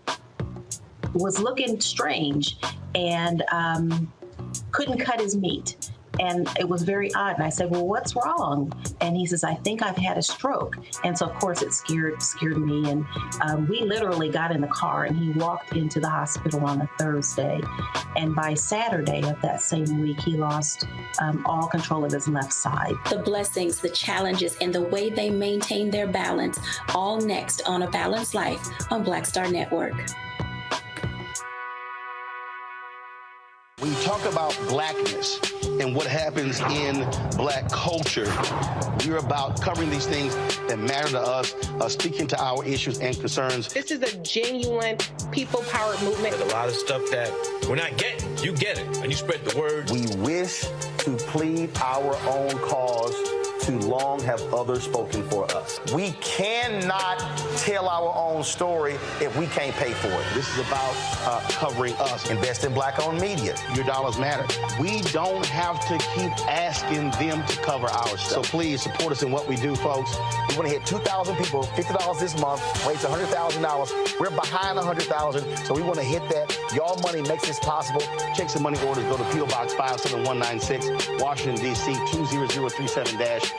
was looking strange and couldn't cut his meat. And it was very odd. And I said, well, what's wrong? And he says, I think I've had a stroke. And so, of course, it scared me. And we literally got in the car and he walked into the hospital on a Thursday. And by Saturday of that same week, he lost all control of his left side. The blessings, the challenges, and the way they maintain their balance, all next on A Balanced Life on Black Star Network. When you talk about blackness and what happens in black culture, we're about covering these things that matter to us, speaking to our issues and concerns. This is a genuine people-powered movement. There's a lot of stuff that we're not getting. You get it, and you spread the word. We wish to plead our own cause. Too long have others spoken for us. We cannot tell our own story if we can't pay for it. This is about covering us. Invest in black-owned media. Your dollars matter. We don't have to keep asking them to cover our stuff. So please support us in what we do, folks. We want to hit 2,000 people, $50 this month, raise $100,000. We're behind 100,000, so we want to hit that. Y'all money makes this possible. Check some money orders. Go to P.O. Box 57196, Washington, D.C. 20037-0196.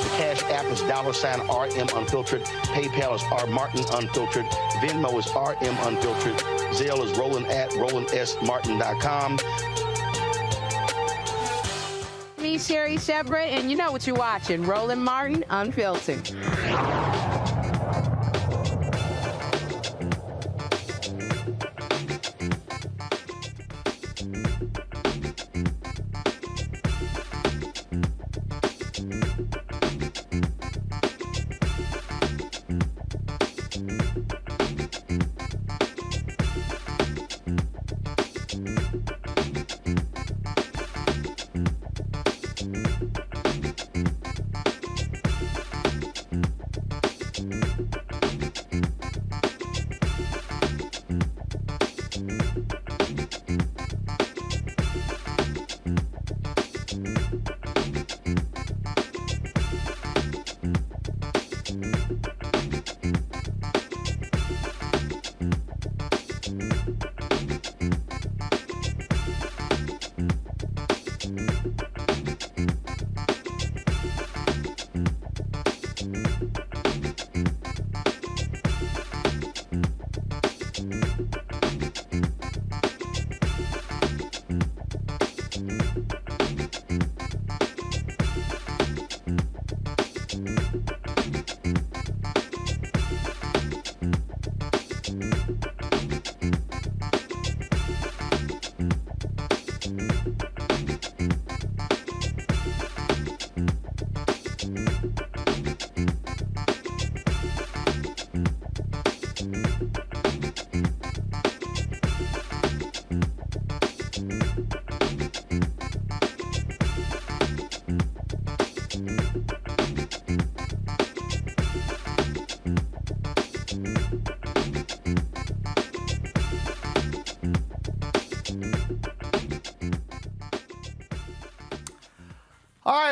The Cash App is $RM Unfiltered. PayPal is R Martin Unfiltered. Venmo is RM Unfiltered. Zelle is Roland at RolandSMartin.com. Me, Sherry Shepard, and you know what you're watching, Roland Martin Unfiltered.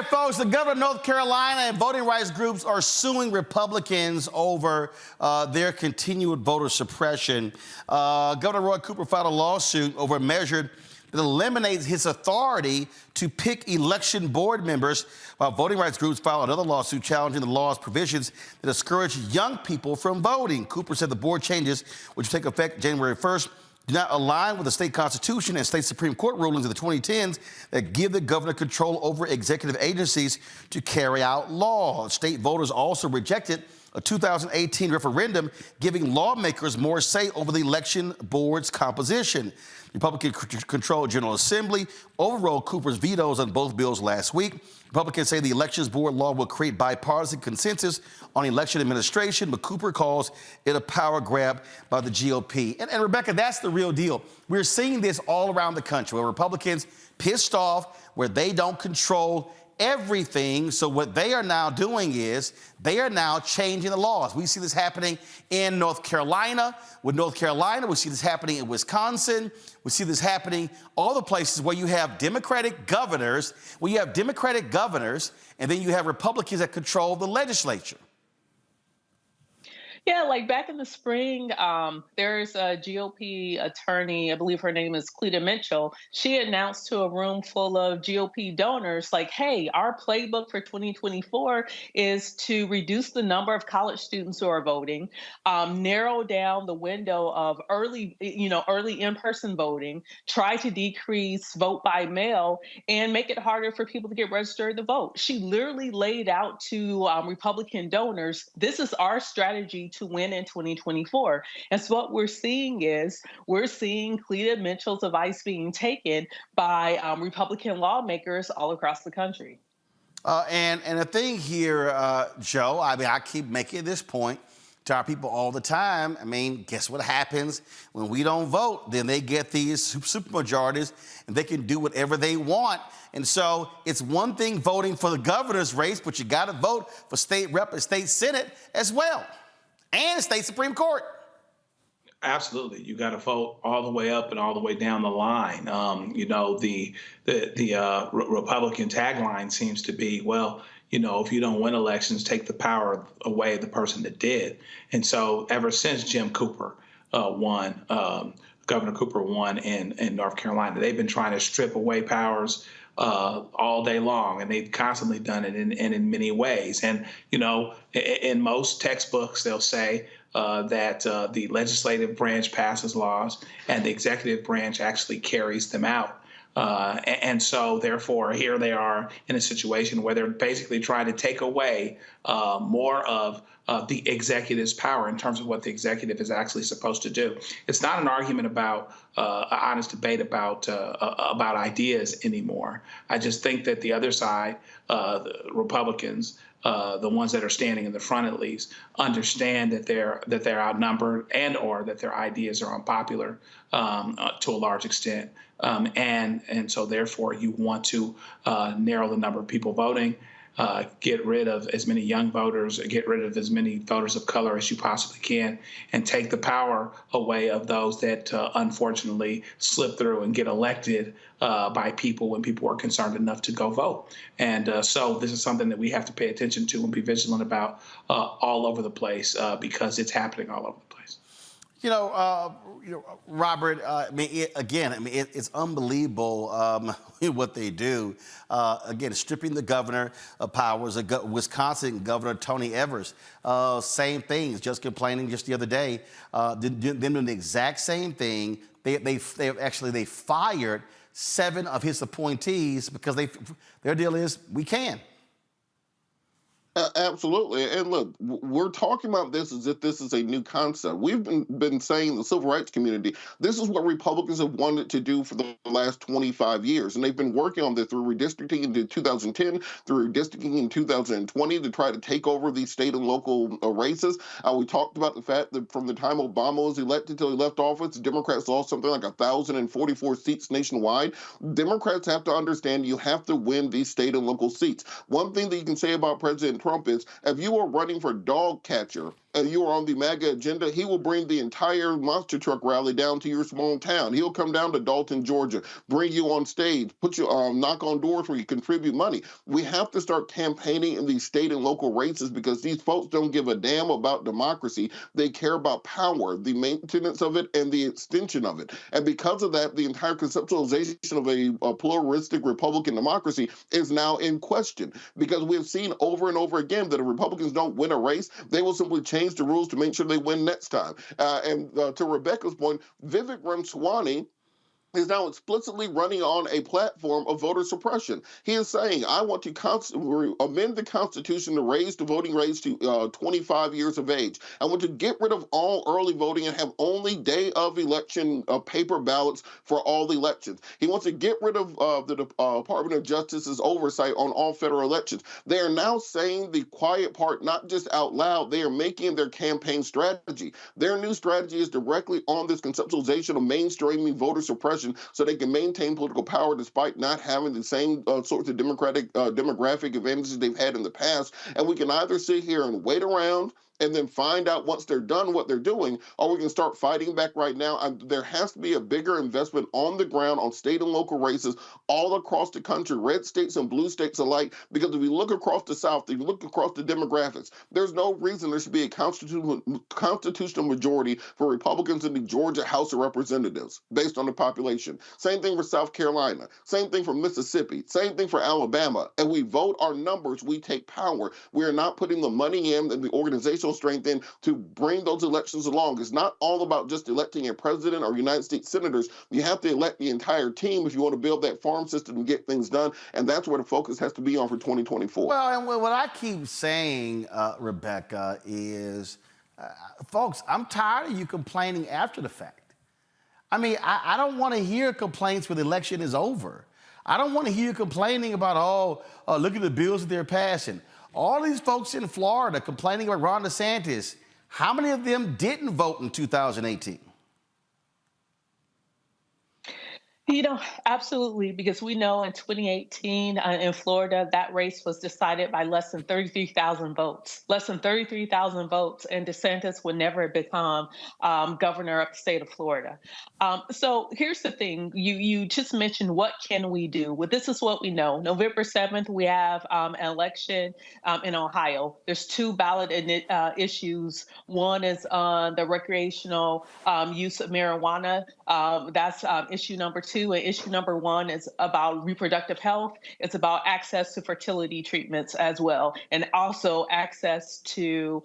right, folks, the governor of North Carolina and voting rights groups are suing Republicans over their continued voter suppression. Governor Roy Cooper filed a lawsuit over a measure that eliminates his authority to pick election board members, while voting rights groups filed another lawsuit challenging the law's provisions that discourage young people from voting. Cooper said the board changes, which will take effect January 1st, do not align with the state constitution and state Supreme Court rulings of the 2010s that give the governor control over executive agencies to carry out law. State voters also rejected a 2018 referendum giving lawmakers more say over the election board's composition. Republican-controlled General Assembly overrode Cooper's vetoes on both bills last week. Republicans say the elections board law will create bipartisan consensus on election administration, but Cooper calls it a power grab by the GOP. And Rebecca, that's the real deal. We're seeing this all around the country where Republicans pissed off, where they don't control everything. So what they are now doing is they are now changing the laws. We see this happening in North Carolina. With North Carolina, we see this happening in Wisconsin. We see this happening all the places where you have Democratic governors, and then you have Republicans that control the legislature. Yeah, like back in the spring, there's a GOP attorney, I believe her name is Cleta Mitchell. She announced to a room full of GOP donors, like, hey, our playbook for 2024 is to reduce the number of college students who are voting, narrow down the window of early in-person voting, try to decrease vote by mail, and make it harder for people to get registered to vote. She literally laid out to Republican donors, this is our strategy to win in 2024. And so what we're seeing Cleta Mitchell's advice being taken by Republican lawmakers all across the country. And the thing here, Joe, I mean, I keep making this point to our people all the time. I mean, guess what happens when we don't vote? Then they get these supermajorities and they can do whatever they want. And so it's one thing voting for the governor's race, but you got to vote for state rep and state senate as well. And state Supreme Court. Absolutely, you got to vote all the way up and all the way down the line. The Republican tagline seems to be, well, if you don't win elections, take the power away of the person that did. And so, ever since Jim Cooper won, Governor Cooper won in North Carolina, they've been trying to strip away powers all day long, and they've constantly done it in many ways. And in most textbooks, they'll say that the legislative branch passes laws and the executive branch actually carries them out. And so, therefore, here they are in a situation where they're basically trying to take away more of the executive's power in terms of what the executive is actually supposed to do. It's not an argument about an honest debate about ideas anymore. I just think that the other side, the Republicans, the ones that are standing in the front at least, understand that they're outnumbered and or that their ideas are unpopular to a large extent. And so therefore you want to narrow the number of people voting, get rid of as many young voters, get rid of as many voters of color as you possibly can, and take the power away of those that unfortunately slip through and get elected by people when people are concerned enough to go vote. And so this is something that we have to pay attention to and be vigilant about all over the place because it's happening all over the place. Robert, it's unbelievable what they do. Again, stripping the governor of powers. Wisconsin Governor Tony Evers, same things, just complaining just the other day. Them doing the exact same thing. They fired 7 of his appointees because their deal is we can. Absolutely. And look, we're talking about this as if this is a new concept. We've been saying the civil rights community, this is what Republicans have wanted to do for the last 25 years. And they've been working on this through redistricting in 2010, through redistricting in 2020 to try to take over these state and local races. We talked about the fact that from the time Obama was elected till he left office, Democrats lost something like 1,044 seats nationwide. Democrats have to understand you have to win these state and local seats. One thing that you can say about President Trump is, if you are running for dog catcher and you are on the MAGA agenda, he will bring the entire monster truck rally down to your small town. He'll come down to Dalton, Georgia, bring you on stage, put you knock on doors where you contribute money. We have to start campaigning in these state and local races because these folks don't give a damn about democracy. They care about power, the maintenance of it, and the extension of it. And because of that, the entire conceptualization of a pluralistic Republican democracy is now in question, because we have seen over and over again that if Republicans don't win a race, they will simply change the rules to make sure they win next time. And to Rebecca's point, Vivek Ramaswamy is now explicitly running on a platform of voter suppression. He is saying, I want to amend the Constitution to raise the voting age to 25 years of age. I want to get rid of all early voting and have only day of election paper ballots for all elections. He wants to get rid of the Department of Justice's oversight on all federal elections. They are now saying the quiet part, not just out loud, they are making their campaign strategy. Their new strategy is directly on this conceptualization of mainstreaming voter suppression so they can maintain political power despite not having the same sorts of demographic advantages they've had in the past. And we can either sit here and wait around and then find out once they're done what they're doing, or we can start fighting back right now. There has to be a bigger investment on the ground on state and local races all across the country, red states and blue states alike, because if you look across the South, if you look across the demographics, there's no reason there should be a constitutional majority for Republicans in the Georgia House of Representatives based on the population. Same thing for South Carolina, same thing for Mississippi, same thing for Alabama. And we vote our numbers, we take power. We are not putting the money in and the organizational strength in to bring those elections along. It's not all about just electing a president or United States senators. You have to elect the entire team if you want to build that farm system and get things done. And that's where the focus has to be on for 2024. Well, and what I keep saying, Rebecca, is, folks, I'm tired of you complaining after the fact. I mean, I don't want to hear complaints when the election is over. I don't want to hear you complaining about, look at the bills that they're passing. All these folks in Florida complaining about Ron DeSantis, how many of them didn't vote in 2018? You know, absolutely, because we know in 2018 in Florida, that race was decided by less than 33,000 votes. Less than 33,000 votes, and DeSantis would never become governor of the state of Florida. So here's the thing. You just mentioned, what can we do? Well, this is what we know. November 7th, we have an election in Ohio. There's two ballot issues. One is on the recreational use of marijuana. That's issue number 2. And issue number 1 is about reproductive health. It's about access to fertility treatments as well, and also access to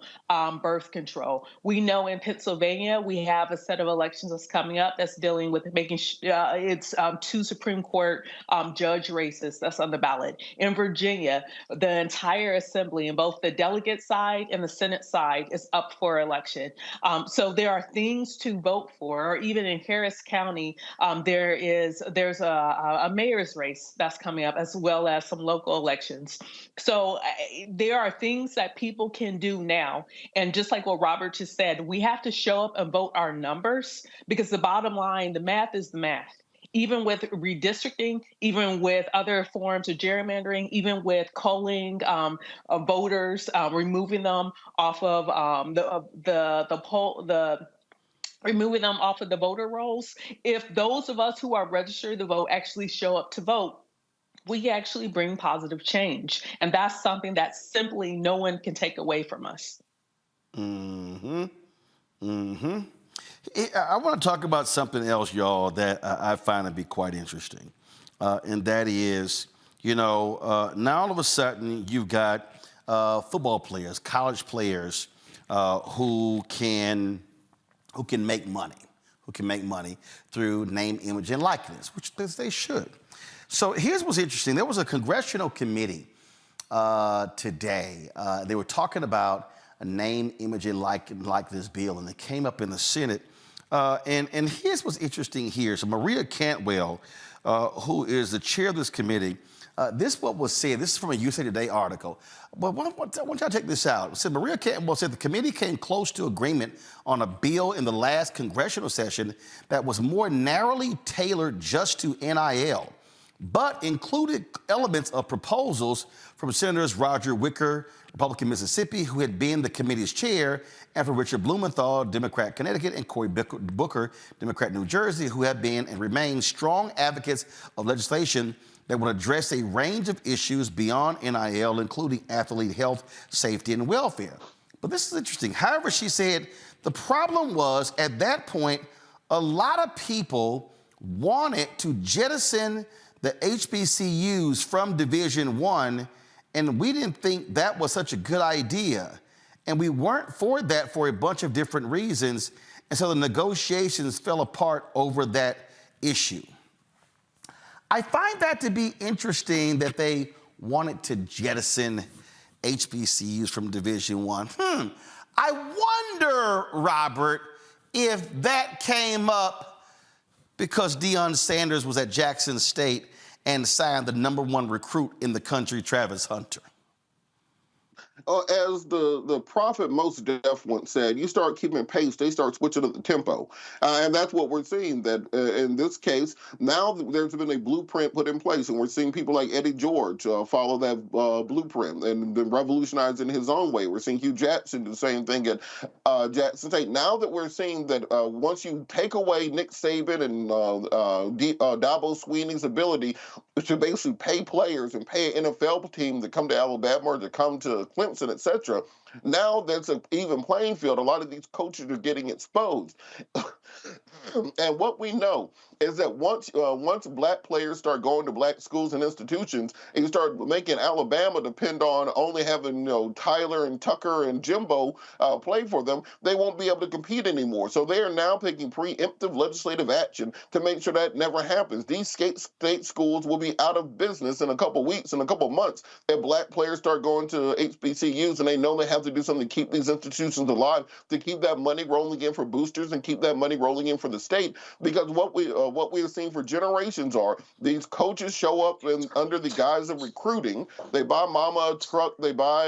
birth control. We know in Pennsylvania, we have a set of elections that's coming up that's dealing with making it's 2 Supreme Court judge races that's on the ballot. In Virginia, the entire assembly in both the delegate side and the Senate side is up for election. So there are things to vote for. Or even in Harris County, there's a mayor's race that's coming up, as well as some local elections. So there are things that people can do now. And just like what Robert just said, we have to show up and vote our numbers, because the bottom line, the math is the math. Even with redistricting, even with other forms of gerrymandering, even with culling voters, removing them off of removing them off of the voter rolls. If those of us who are registered to vote actually show up to vote, we actually bring positive change. And that's something that simply no one can take away from us. I want to talk about something else, y'all, that I find to be quite interesting. And that is, now all of a sudden you've got football players, college players who can make money through name, image, and likeness, which they should. So here's what's interesting. There was a congressional committee today. They were talking about a name, image, and likeness bill, and it came up in the Senate. And here's what's interesting here. So Maria Cantwell, who is the chair of this committee, this is what was said. This is from a USA Today article. But I want y'all to take this out. It said, Maria Cantwell said the committee came close to agreement on a bill in the last congressional session that was more narrowly tailored just to NIL. but included elements of proposals from Senators Roger Wicker, Republican Mississippi, who had been the committee's chair, and from Richard Blumenthal, Democrat Connecticut, and Cory Booker, Democrat New Jersey, who have been and remain strong advocates of legislation that would address a range of issues beyond NIL, including athlete health, safety, and welfare. But this is interesting. However, she said the problem was, at that point, a lot of people wanted to jettison the HBCUs from Division I, and we didn't think that was such a good idea. And we weren't for that for a bunch of different reasons, and so the negotiations fell apart over that issue. I find that to be interesting that they wanted to jettison HBCUs from Division I. I wonder, Robert, if that came up because Deion Sanders was at Jackson State and signed the #1 recruit in the country, Travis Hunter. As the prophet Most Def once said, you start keeping pace, they start switching up the tempo. And that's what we're seeing, that in this case, now there's been a blueprint put in place, and we're seeing people like Eddie George follow that blueprint and revolutionize in his own way. We're seeing Hugh Jackson do the same thing at Jackson State. Now that we're seeing that once you take away Nick Saban and Dabo Swinney's ability to basically pay players and pay an NFL team to come to Alabama or to come to Clemson, etc. Now there's an even playing field. A lot of these coaches are getting exposed. And what we know is that once black players start going to black schools and institutions, and you start making Alabama depend on only having Tyler and Tucker and Jimbo play for them, they won't be able to compete anymore. So they are now taking preemptive legislative action to make sure that never happens. These state schools will be out of business in a couple weeks, in a couple months, if black players start going to HBCUs and they know they have to do something to keep these institutions alive, to keep that money rolling in for boosters and keep that money rolling in for the state. Because what we have seen for generations are these coaches show up under the guise of recruiting. They buy mama a truck, they buy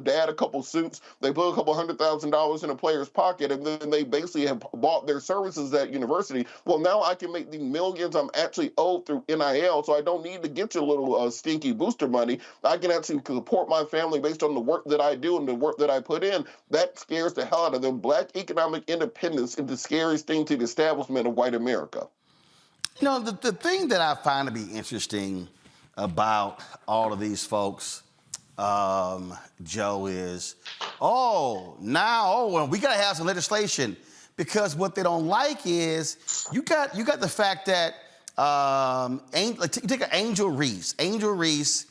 dad a couple suits, they put a couple $100,000 in a player's pocket, and then they basically have bought their services at university. Well, now I can make the millions I'm actually owed through NIL, so I don't need to get your little stinky booster money. I can actually support my family based on the work that I do and the work that I put in. That scares the hell out of them. Black economic independence is the scariest thing to the establishment of white America. The thing that I find to be interesting about all of these folks, Joe, is, we got to have some legislation, because what they don't like is you got the fact that you take an Angel Reese. Angel Reese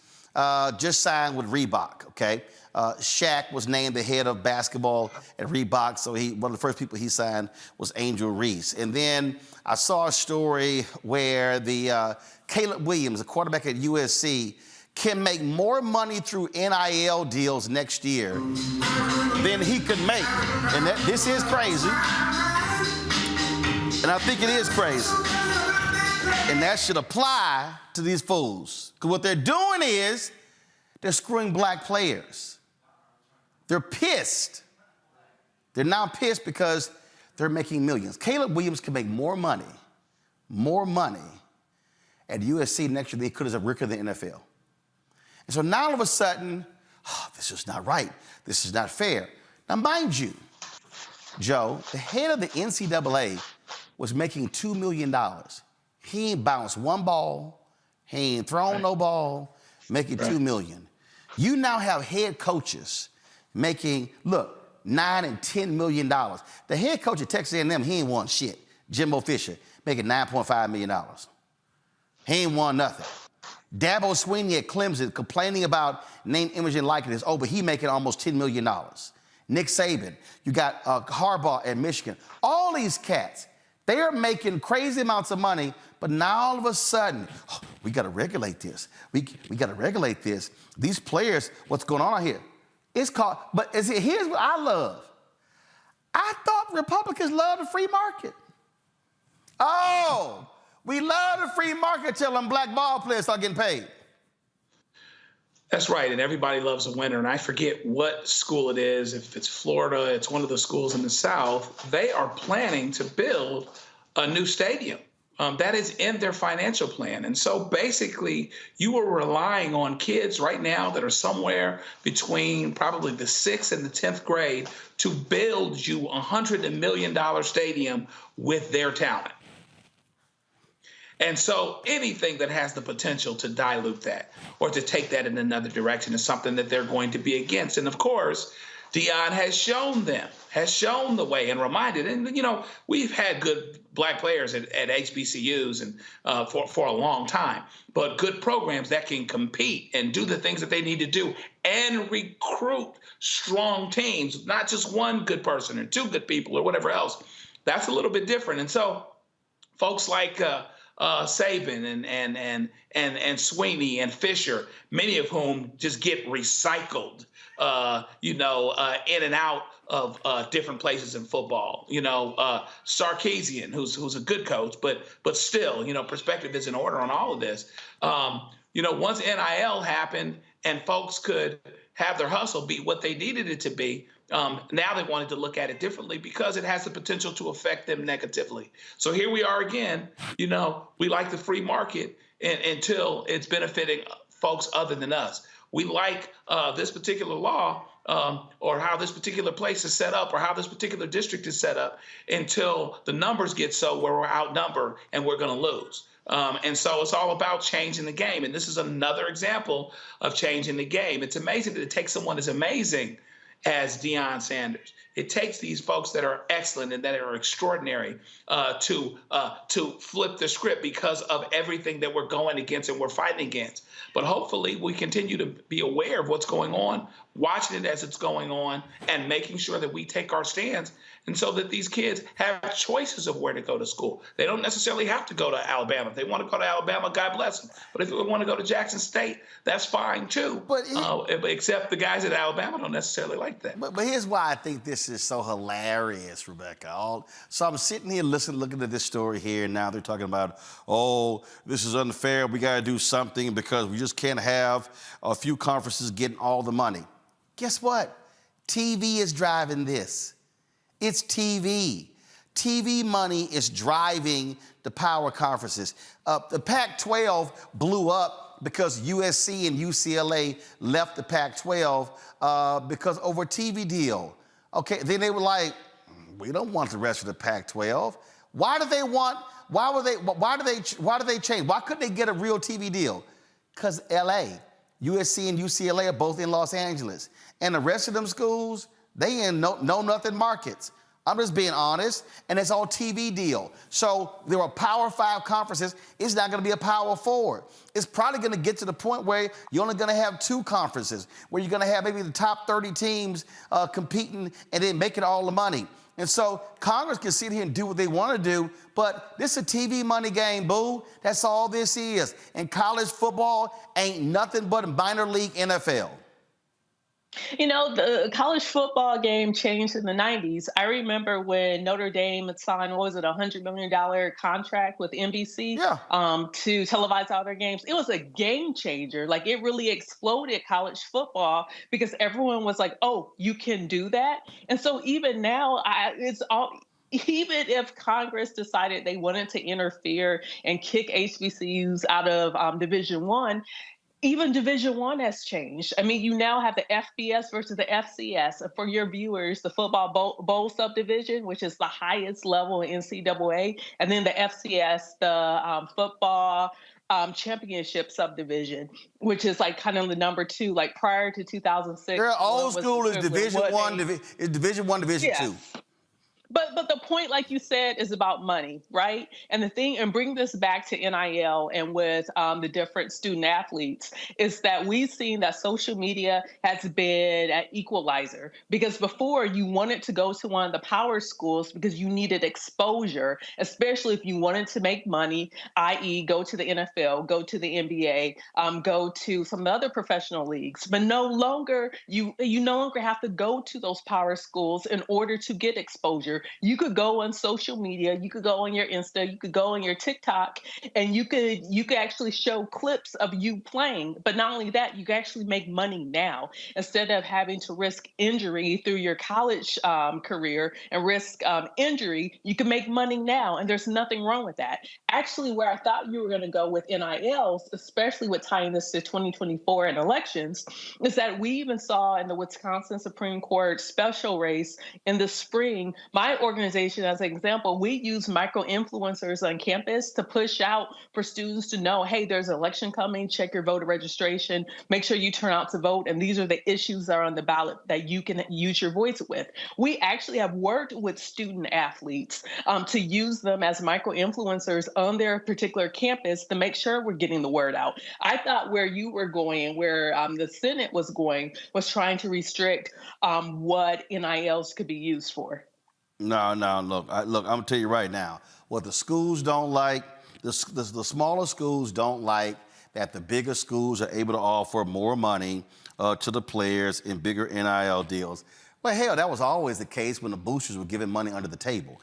just signed with Reebok, okay? Shaq was named the head of basketball at Reebok, so one of the first people he signed was Angel Reese. And then I saw a story where the Caleb Williams, a quarterback at USC, can make more money through NIL deals next year than he could make. And this is crazy. And I think it is crazy. And that should apply to these fools. Because what they're doing is they're screwing black players. They're pissed. They're now pissed because they're making millions. Caleb Williams can make more money at USC next year than he could as a rookie in the NFL. And so now all of a sudden, this is not right. This is not fair. Now, mind you, Joe, the head of the NCAA was making $2 million. He ain't bounced one ball. He ain't thrown no ball, making $2 million. You now have head coaches making, $9 and $10 million. The head coach at Texas A&M, he ain't won shit. Jimbo Fisher, making $9.5 million. He ain't won nothing. Dabo Swinney at Clemson complaining about name, image, and likeness. But he making almost $10 million. Nick Saban, you got Harbaugh at Michigan. All these cats, they are making crazy amounts of money, but now all of a sudden, we got to regulate this. We got to regulate this. These players, what's going on out here? It's called, but here's what I love. I thought Republicans love the free market. We love the free market till them black ball players start getting paid. That's right, and everybody loves a winner. And I forget what school it is. If it's Florida, it's one of the schools in the South. They are planning to build a new stadium That is in their financial plan. And so basically, you are relying on kids right now that are somewhere between probably the 6th and the 10th grade to build you $100 million stadium with their talent. And so anything that has the potential to dilute that or to take that in another direction is something that they're going to be against. And of course, Deion has shown the way and reminded. And, you know, we've had good black players at HBCUs and for a long time, but good programs that can compete and do the things that they need to do and recruit strong teams, not just one good person or two good people or whatever else. That's a little bit different. And so folks like Saban and Sweeney and Fisher, many of whom just get recycled, in and out of different places in football. Sarkisian, who's a good coach, but still, perspective is in order on all of this. Once NIL happened and folks could have their hustle be what they needed it to be, now they wanted to look at it differently because it has the potential to affect them negatively. So here we are again. We like the free market until it's benefiting folks other than us. We like this particular law or how this particular place is set up or how this particular district is set up until the numbers get so where we're outnumbered and we're going to lose. And so it's all about changing the game. And this is another example of changing the game. It's amazing that it takes someone as amazing as Deion Sanders. It takes these folks that are excellent and that are extraordinary to flip the script because of everything that we're going against and we're fighting against. But hopefully we continue to be aware of what's going on, watching it as it's going on, and making sure that we take our stands. And so that these kids have choices of where to go to school. They don't necessarily have to go to Alabama. If they want to go to Alabama, God bless them. But if they want to go to Jackson State, that's fine too. Except the guys at Alabama don't necessarily like that. But here's why I think this is so hilarious, Rebecca. So I'm sitting here looking at this story here, and now they're talking about, this is unfair. We got to do something because we just can't have a few conferences getting all the money. Guess what? TV is driving this. It's TV. TV money is driving the power conferences. The Pac-12 blew up because USC and UCLA left the Pac-12 because over a TV deal. Okay, then they were like, we don't want the rest of the Pac-12. Why do they change? Why couldn't they get a real TV deal? Because LA, USC and UCLA are both in Los Angeles. And the rest of them schools, they in know-nothing markets. I'm just being honest, and it's all TV deal. So there are Power 5 conferences. It's not going to be a Power 4. It's probably going to get to the point where you're only going to have 2 conferences, where you're going to have maybe the top 30 teams competing and then making all the money. And so Congress can sit here and do what they want to do, but this is a TV money game, boo. That's all this is. And college football ain't nothing but a minor league NFL. The college football game changed in the 90s. I remember when Notre Dame had signed, $100 million contract with NBC to televise all their games. It was a game changer. Like, it really exploded college football because everyone was like, oh, you can do that. And so even now, even if Congress decided they wanted to interfere and kick HBCUs out of Division I, even Division I has changed. I mean, you now have the FBS versus the FCS. For your viewers, the football bowl subdivision, which is the highest level in NCAA, and then the FCS, the football championship subdivision, which is like kind of the number 2, like prior to 2006. Girl, old school is Division I, Division II. But the point, like you said, is about money, right? And bring this back to NIL and with the different student athletes, is that we've seen that social media has been an equalizer. Because before, you wanted to go to one of the power schools because you needed exposure, especially if you wanted to make money, i.e. go to the NFL, go to the NBA, go to some of the other professional leagues. But no longer, you no longer have to go to those power schools in order to get exposure. You could go on social media, you could go on your Insta, you could go on your TikTok, and you could actually show clips of you playing. But not only that, you can actually make money now instead of having to risk injury through your college career and risk injury. You can make money now, and there's nothing wrong with that. Actually, where I thought you were going to go with NILs, especially with tying this to 2024 and elections, is that we even saw in the Wisconsin Supreme Court special race in the spring, my organization, as an example, we use micro-influencers on campus to push out for students to know, hey, there's an election coming, check your voter registration, make sure you turn out to vote, and these are the issues that are on the ballot that you can use your voice with. We actually have worked with student athletes to use them as micro-influencers on their particular campus to make sure we're getting the word out. I thought where you were going, where the Senate was going, was trying to restrict what NILs could be used for. No, look, I'm gonna tell you right now, what the schools don't like, the smaller schools don't like that the bigger schools are able to offer more money to the players in bigger NIL deals. Well, hell, that was always the case when the boosters were giving money under the table.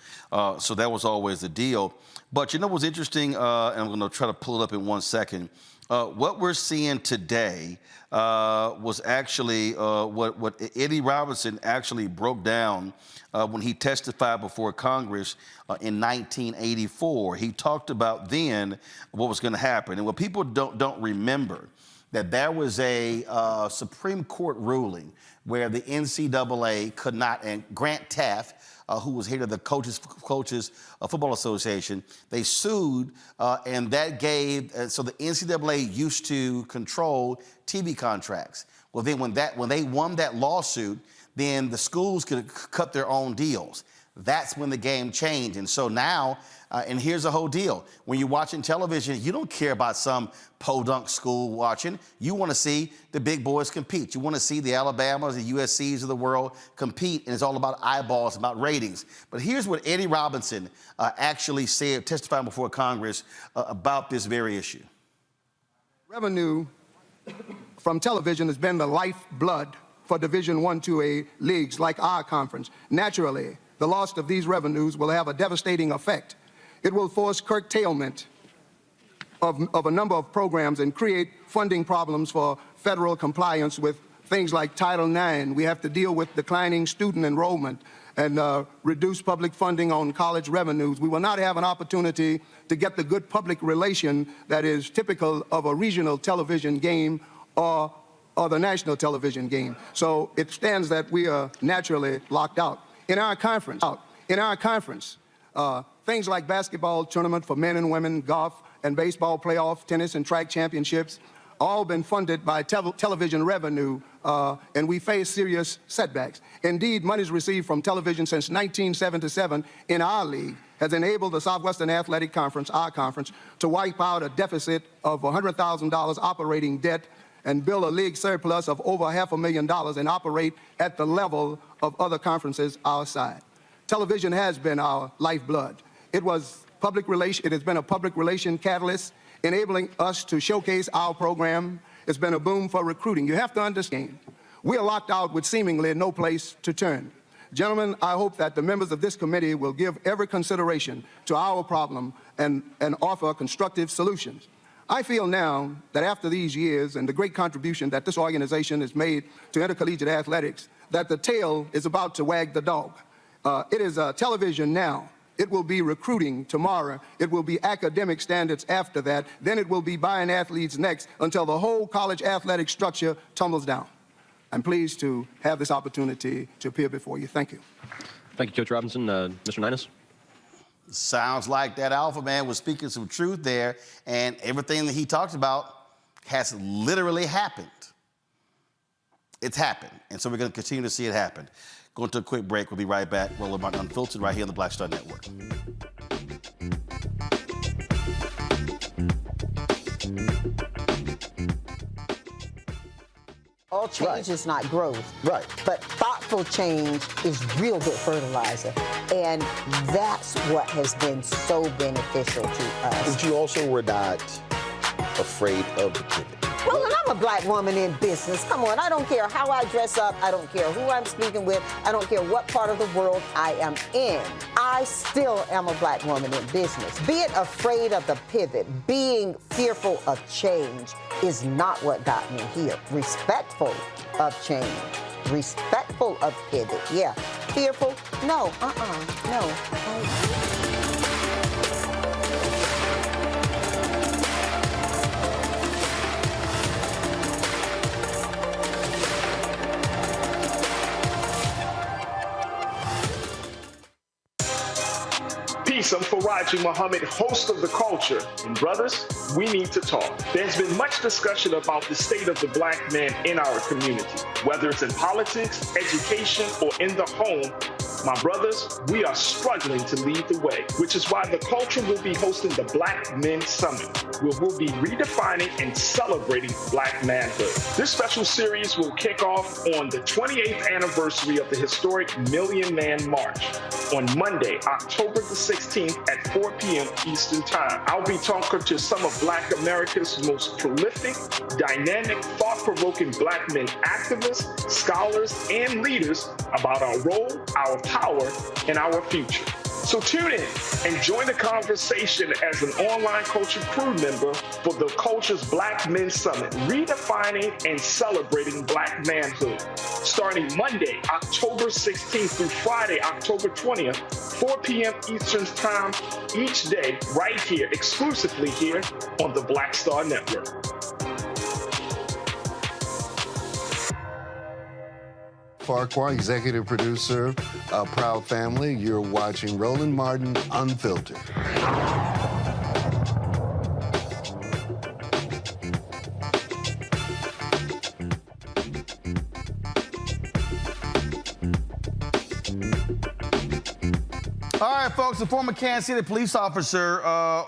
So that was always the deal. But you know what's interesting, and I'm going to try to pull it up in 1 second. What we're seeing today was actually what Eddie Robinson actually broke down when he testified before Congress in 1984. He talked about then what was going to happen. And what people don't remember, that there was a Supreme Court ruling where the NCAA could not, and Grant Taft, who was head of the Coaches Football Association, they sued, and that gave, so the NCAA used to control TV contracts. Well, then when they won that lawsuit, then the schools could cut their own deals. That's when the game changed. And so now, and here's the whole deal. When you're watching television, you don't care about some podunk school watching. You want to see the big boys compete. You want to see the Alabamas, the USCs of the world compete, and it's all about eyeballs, about ratings. But here's what Eddie Robinson actually said, testifying before Congress about this very issue. Revenue from television has been the lifeblood for Division I, IIA leagues like our conference. Naturally, the loss of these revenues will have a devastating effect. It will force curtailment of a number of programs and create funding problems for federal compliance with things like Title IX. We have to deal with declining student enrollment and reduce public funding on college revenues. We will not have an opportunity to get the good public relation that is typical of a regional television game or the national television game. So it stands that we are naturally locked out. In our conference, things like basketball tournament for men and women, golf and baseball playoff, tennis and track championships, all been funded by television revenue, and we face serious setbacks. Indeed, monies received from television since 1977 in our league has enabled the Southwestern Athletic Conference, our conference, to wipe out a deficit of $100,000 operating debt and build a league surplus of over $500,000 and operate at the level of other conferences our side. Television has been our lifeblood. It has been a public relation catalyst, enabling us to showcase our program. It's been a boom for recruiting. You have to understand, we are locked out with seemingly no place to turn. Gentlemen, I hope that the members of this committee will give every consideration to our problem and offer constructive solutions. I feel now that after these years and the great contribution that this organization has made to intercollegiate athletics, that the tail is about to wag the dog. It is television now. It will be recruiting tomorrow. It will be academic standards after that. Then it will be buying athletes next until the whole college athletic structure tumbles down. I'm pleased to have this opportunity to appear before you. Thank you. Thank you, Coach Robinson. Mr. Ninus? Sounds like that alpha man was speaking some truth there, and everything that he talked about has literally happened. It's happened, and so we're going to continue to see it happen. Going to a quick break. We'll be right back. Roland Martin Unfiltered right here on the Black Star Network. All change is not growth. Right. But thoughtful change is real good fertilizer. And that's what has been so beneficial to us. But you also were not afraid of the pivot. Well, and I'm a black woman in business. Come on, I don't care how I dress up. I don't care who I'm speaking with. I don't care what part of the world I am in. I still am a black woman in business. Being afraid of the pivot, being fearful of change is not what got me here. Respectful of change. Respectful of pivot, yeah. Fearful? No, no. Peace, I'm Faraji Muhammad, host of The Culture. And brothers, we need to talk. There's been much discussion about the state of the black man in our community, whether it's in politics, education, or in the home. My brothers, we are struggling to lead the way, which is why The Culture will be hosting the Black Men Summit, where we'll be redefining and celebrating black manhood. This special series will kick off on the 28th anniversary of the historic Million Man March on Monday, October the 16th at 4 p.m. Eastern Time. I'll be talking to some of Black America's most prolific, dynamic, thought-provoking black men activists, scholars, and leaders about our role, our power, and our future. So tune in and join the conversation as an online culture crew member for The Culture's Black Men Summit, redefining and celebrating black manhood. Starting Monday, October 16th through Friday, October 20th, 4 p.m. Eastern Time each day, right here, exclusively here on the Black Star Network. Farquhar, executive producer of Proud Family. You're watching Roland Martin Unfiltered. All right, folks, the former Kansas City police officer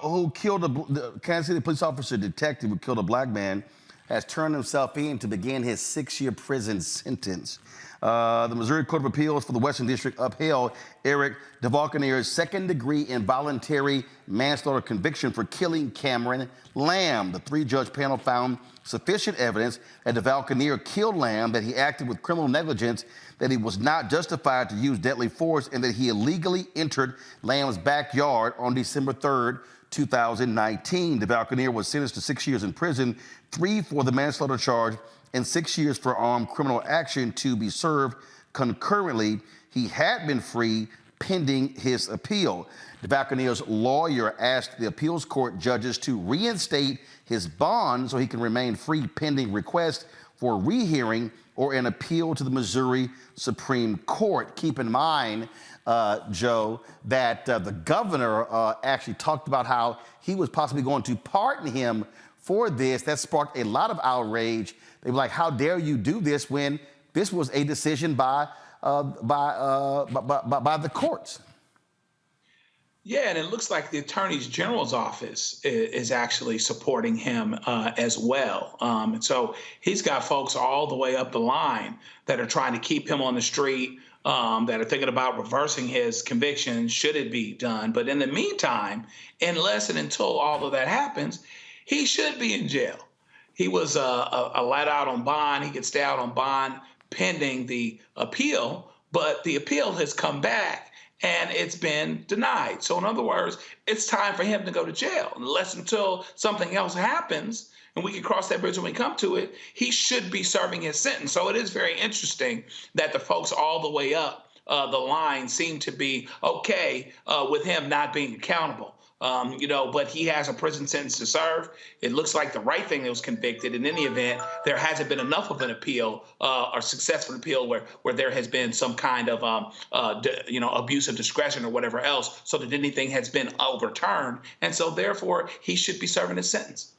who killed the Kansas City police officer detective who killed a black man has turned himself in to begin his 6-year prison sentence. The Missouri Court of Appeals for the Western District upheld Eric DeValkenier's second-degree involuntary manslaughter conviction for killing Cameron Lamb. The 3-judge panel found sufficient evidence that DeValkenier killed Lamb, that he acted with criminal negligence, that he was not justified to use deadly force, and that he illegally entered Lamb's backyard on December 3rd, 2019. DeValkenier was sentenced to 6 years in prison, 3 for the manslaughter charge, and 6 years for armed criminal action to be served concurrently. He had been free pending his appeal. DeValkenier's lawyer asked the appeals court judges to reinstate his bond so he can remain free pending request for a rehearing or an appeal to the Missouri Supreme Court. Keep in mind, Joe, that the governor actually talked about how he was possibly going to pardon him for this. That sparked a lot of outrage. They were like, how dare you do this when this was a decision by the courts? Yeah, and it looks like the Attorney General's office is actually supporting him as well. And so he's got folks all the way up the line that are trying to keep him on the street, that are thinking about reversing his conviction should it be done. But in the meantime, unless and until all of that happens, he should be in jail. He was let out on bond. He could stay out on bond pending the appeal, but the appeal has come back and it's been denied. So in other words, it's time for him to go to jail. Unless until something else happens, and we can cross that bridge when we come to it, he should be serving his sentence. So it is very interesting that the folks all the way up the line seem to be okay with him not being accountable. But he has a prison sentence to serve. It looks like the right thing that was convicted. In any event, there hasn't been enough of an appeal or successful appeal where there has been some kind of, abuse of discretion or whatever else, so that anything has been overturned. And so, therefore, he should be serving his sentence.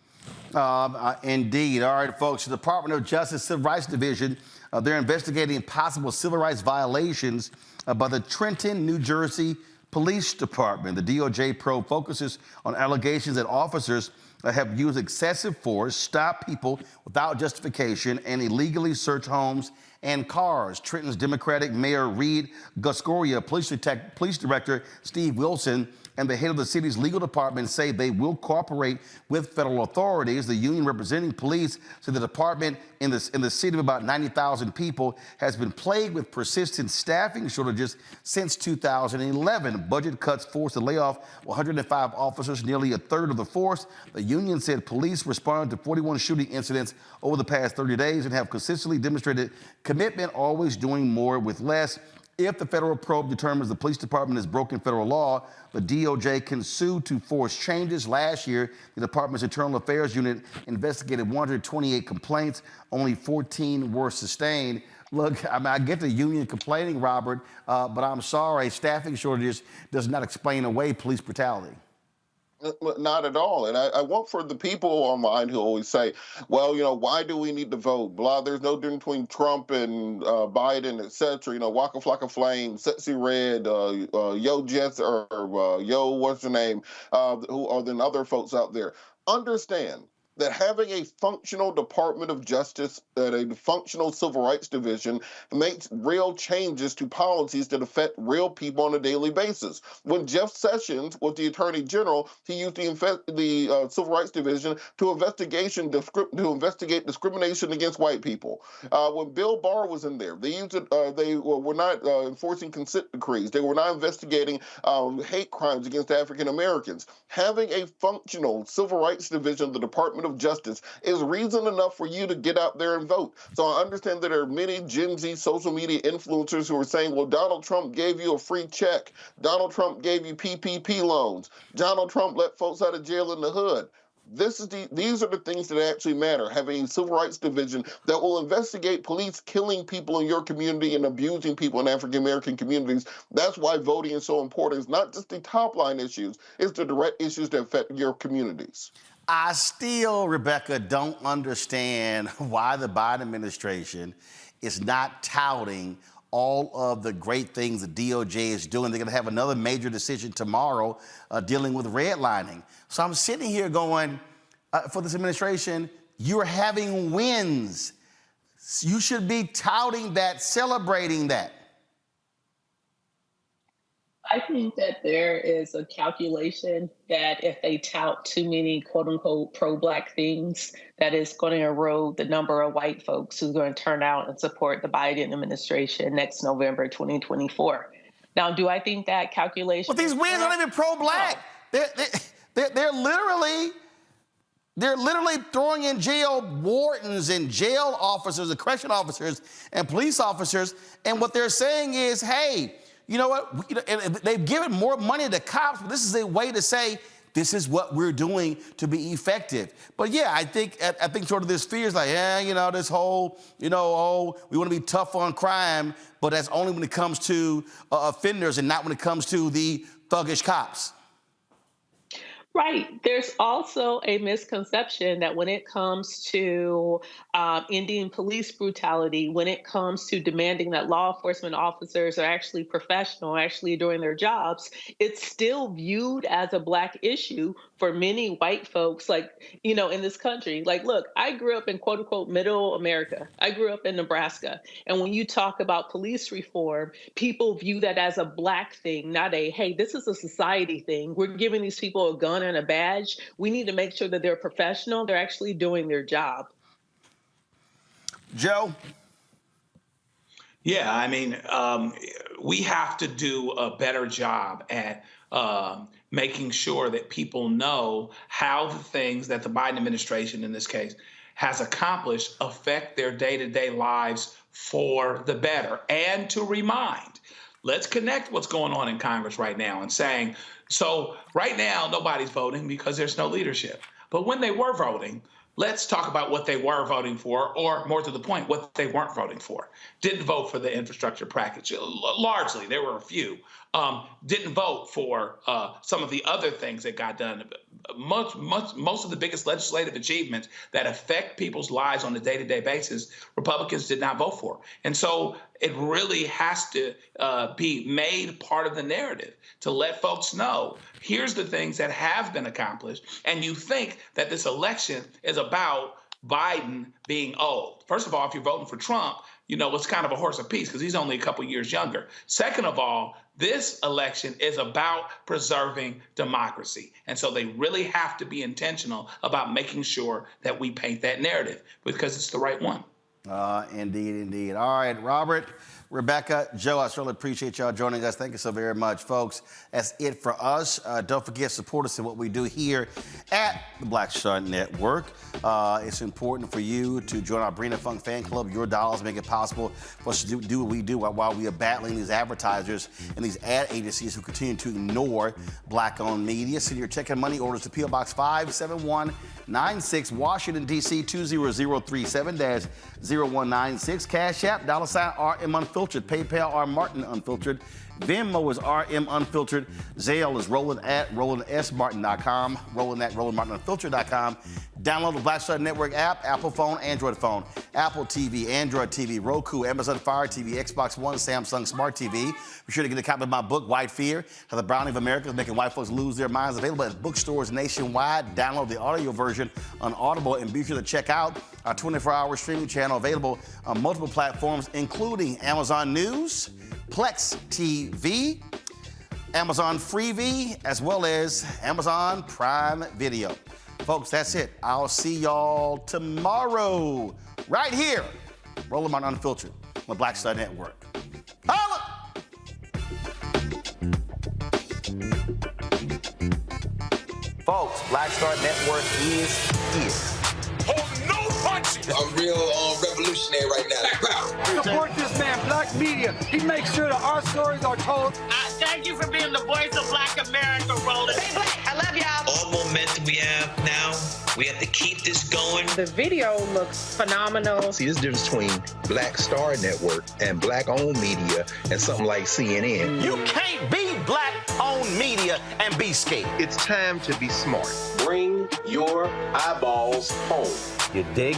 Indeed. All right, folks. The Department of Justice Civil Rights Division, they're investigating possible civil rights violations by the Trenton, New Jersey Police Department. The DOJ probe focuses on allegations that officers have used excessive force, stopped people without justification, and illegally searched homes and cars. Trenton's Democratic Mayor Reed Guscoria, Police Director Steve Wilson and the head of the city's legal department say they will cooperate with federal authorities. The union representing police said the department in the city of about 90,000 people has been plagued with persistent staffing shortages since 2011. Budget cuts forced the layoff 105 officers, nearly a third of the force. The union said police responded to 41 shooting incidents over the past 30 days and have consistently demonstrated commitment, always doing more with less. If the federal probe determines the police department has broken federal law, the DOJ can sue to force changes. Last year, the department's Internal Affairs Unit investigated 128 complaints. Only 14 were sustained. Look, I mean, I get the union complaining, Robert, but I'm sorry, staffing shortages does not explain away police brutality. Not at all. And I want for the people online who always say, well, why do we need to vote? Blah, there's no difference between Trump and Biden, et cetera. Waka Flocka Flame, Sexy Red, Yo Jess, or Yo, what's her name, who are then other folks out there. Understand that having a functional Department of Justice and a functional Civil Rights Division makes real changes to policies that affect real people on a daily basis. When Jeff Sessions was the Attorney General, he used the Civil Rights Division to investigate discrimination against white people. When Bill Barr was in there, they used it. They were not enforcing consent decrees. They were not investigating hate crimes against African Americans. Having a functional Civil Rights Division, the Department of Justice, is reason enough for you to get out there and vote. So I understand that there are many Gen Z social media influencers who are saying, well, Donald Trump gave you a free check. Donald Trump gave you PPP loans. Donald Trump let folks out of jail in the hood. These are the things that actually matter. Having a civil rights division that will investigate police killing people in your community and abusing people in African-American communities. That's why voting is so important. It's not just the top line issues, it's the direct issues that affect your communities. I still, Rebecca, don't understand why the Biden administration is not touting all of the great things the DOJ is doing. They're going to have another major decision tomorrow dealing with redlining. So I'm sitting here going, for this administration, you're having wins. You should be touting that, celebrating that. I think that there is a calculation that if they tout too many quote unquote pro-Black things, that is going to erode the number of white folks who's going to turn out and support the Biden administration next November 2024. Now, do I think that calculation? But these wins aren't even pro-Black. No. They're literally throwing in jail wardens and jail officers and correction officers and police officers. And what they're saying is, hey, you know what? And they've given more money to cops, but this is a way to say this is what we're doing to be effective. But yeah, I think sort of this fear is like, this whole, we want to be tough on crime, but that's only when it comes to offenders and not when it comes to the thuggish cops. Right. There's also a misconception that when it comes to ending police brutality, when it comes to demanding that law enforcement officers are actually professional, actually doing their jobs, it's still viewed as a Black issue for many white folks, in this country. Like, look, I grew up in quote unquote middle America. I grew up in Nebraska. And when you talk about police reform, people view that as a Black thing, not a, hey, this is a society thing. We're giving these people a gun and a badge. We need to make sure that they're professional. They're actually doing their job. Joe? Yeah, I mean, we have to do a better job at making sure that people know how the things that the Biden administration, in this case, has accomplished affect their day-to-day lives for the better. And to remind, let's connect what's going on in Congress right now and saying, so right now, nobody's voting because there's no leadership. But when they were voting, let's talk about what they were voting for, or more to the point, what they weren't voting for. Didn't vote for the infrastructure package. Largely, there were a few. Didn't vote for some of the other things that got done. Most of the biggest legislative achievements that affect people's lives on a day-to-day basis, Republicans did not vote for. And so it really has to be made part of the narrative to let folks know, here's the things that have been accomplished. And you think that this election is about Biden being old. First of all, if you're voting for Trump, was kind of a horse apiece because he's only a couple years younger. Second of all, this election is about preserving democracy. And so they really have to be intentional about making sure that we paint that narrative because it's the right one. Indeed, indeed. All right, Robert, Rebecca, Joe, I certainly appreciate y'all joining us. Thank you so very much, folks. That's it for us. Don't forget, support us in what we do here at the Black Star Network. It's important for you to join our Brina Funk fan club. Your dollars make it possible for us to do what we do while we are battling these advertisers and these ad agencies who continue to ignore Black-owned media. Send your check and money orders to P.O. Box 57196, Washington, D.C. 20037-0196. Cash App, $RM Unfiltered. PayPal, R Martin Unfiltered. Venmo is RM Unfiltered. Zelle is Roland@RolandSMartin.com. Roland@RolandMartinUnfiltered.com. Download the Black Star Network app, Apple phone, Android phone, Apple TV, Android TV, Roku, Amazon Fire TV, Xbox One, Samsung Smart TV. Be sure to get a copy of my book, White Fear, How the Browning of America is Making White Folks Lose Their Minds. Available at bookstores nationwide. Download the audio version on Audible and be sure to check out our 24-hour streaming channel available on multiple platforms, including Amazon News, Plex TV, Amazon Freevee, as well as Amazon Prime Video. Folks, that's it. I'll see y'all tomorrow right here, Roland Martin Unfiltered on the Black Star Network. Holla! Folks, Black Star Network is here. Hold no punches. I'm real revolutionary right now. Black power. Support this man, Black Media. He makes sure that our stories are told. Thank you for being the voice of Black America, Roland. Stay black. I love y'all. All momentum we have now, we have to keep this going. The video looks phenomenal. See, this difference between Black Star Network and Black-owned media and something like CNN. You can't be Black-owned media and be scared. It's time to be smart. Bring your eyeballs home. You dig?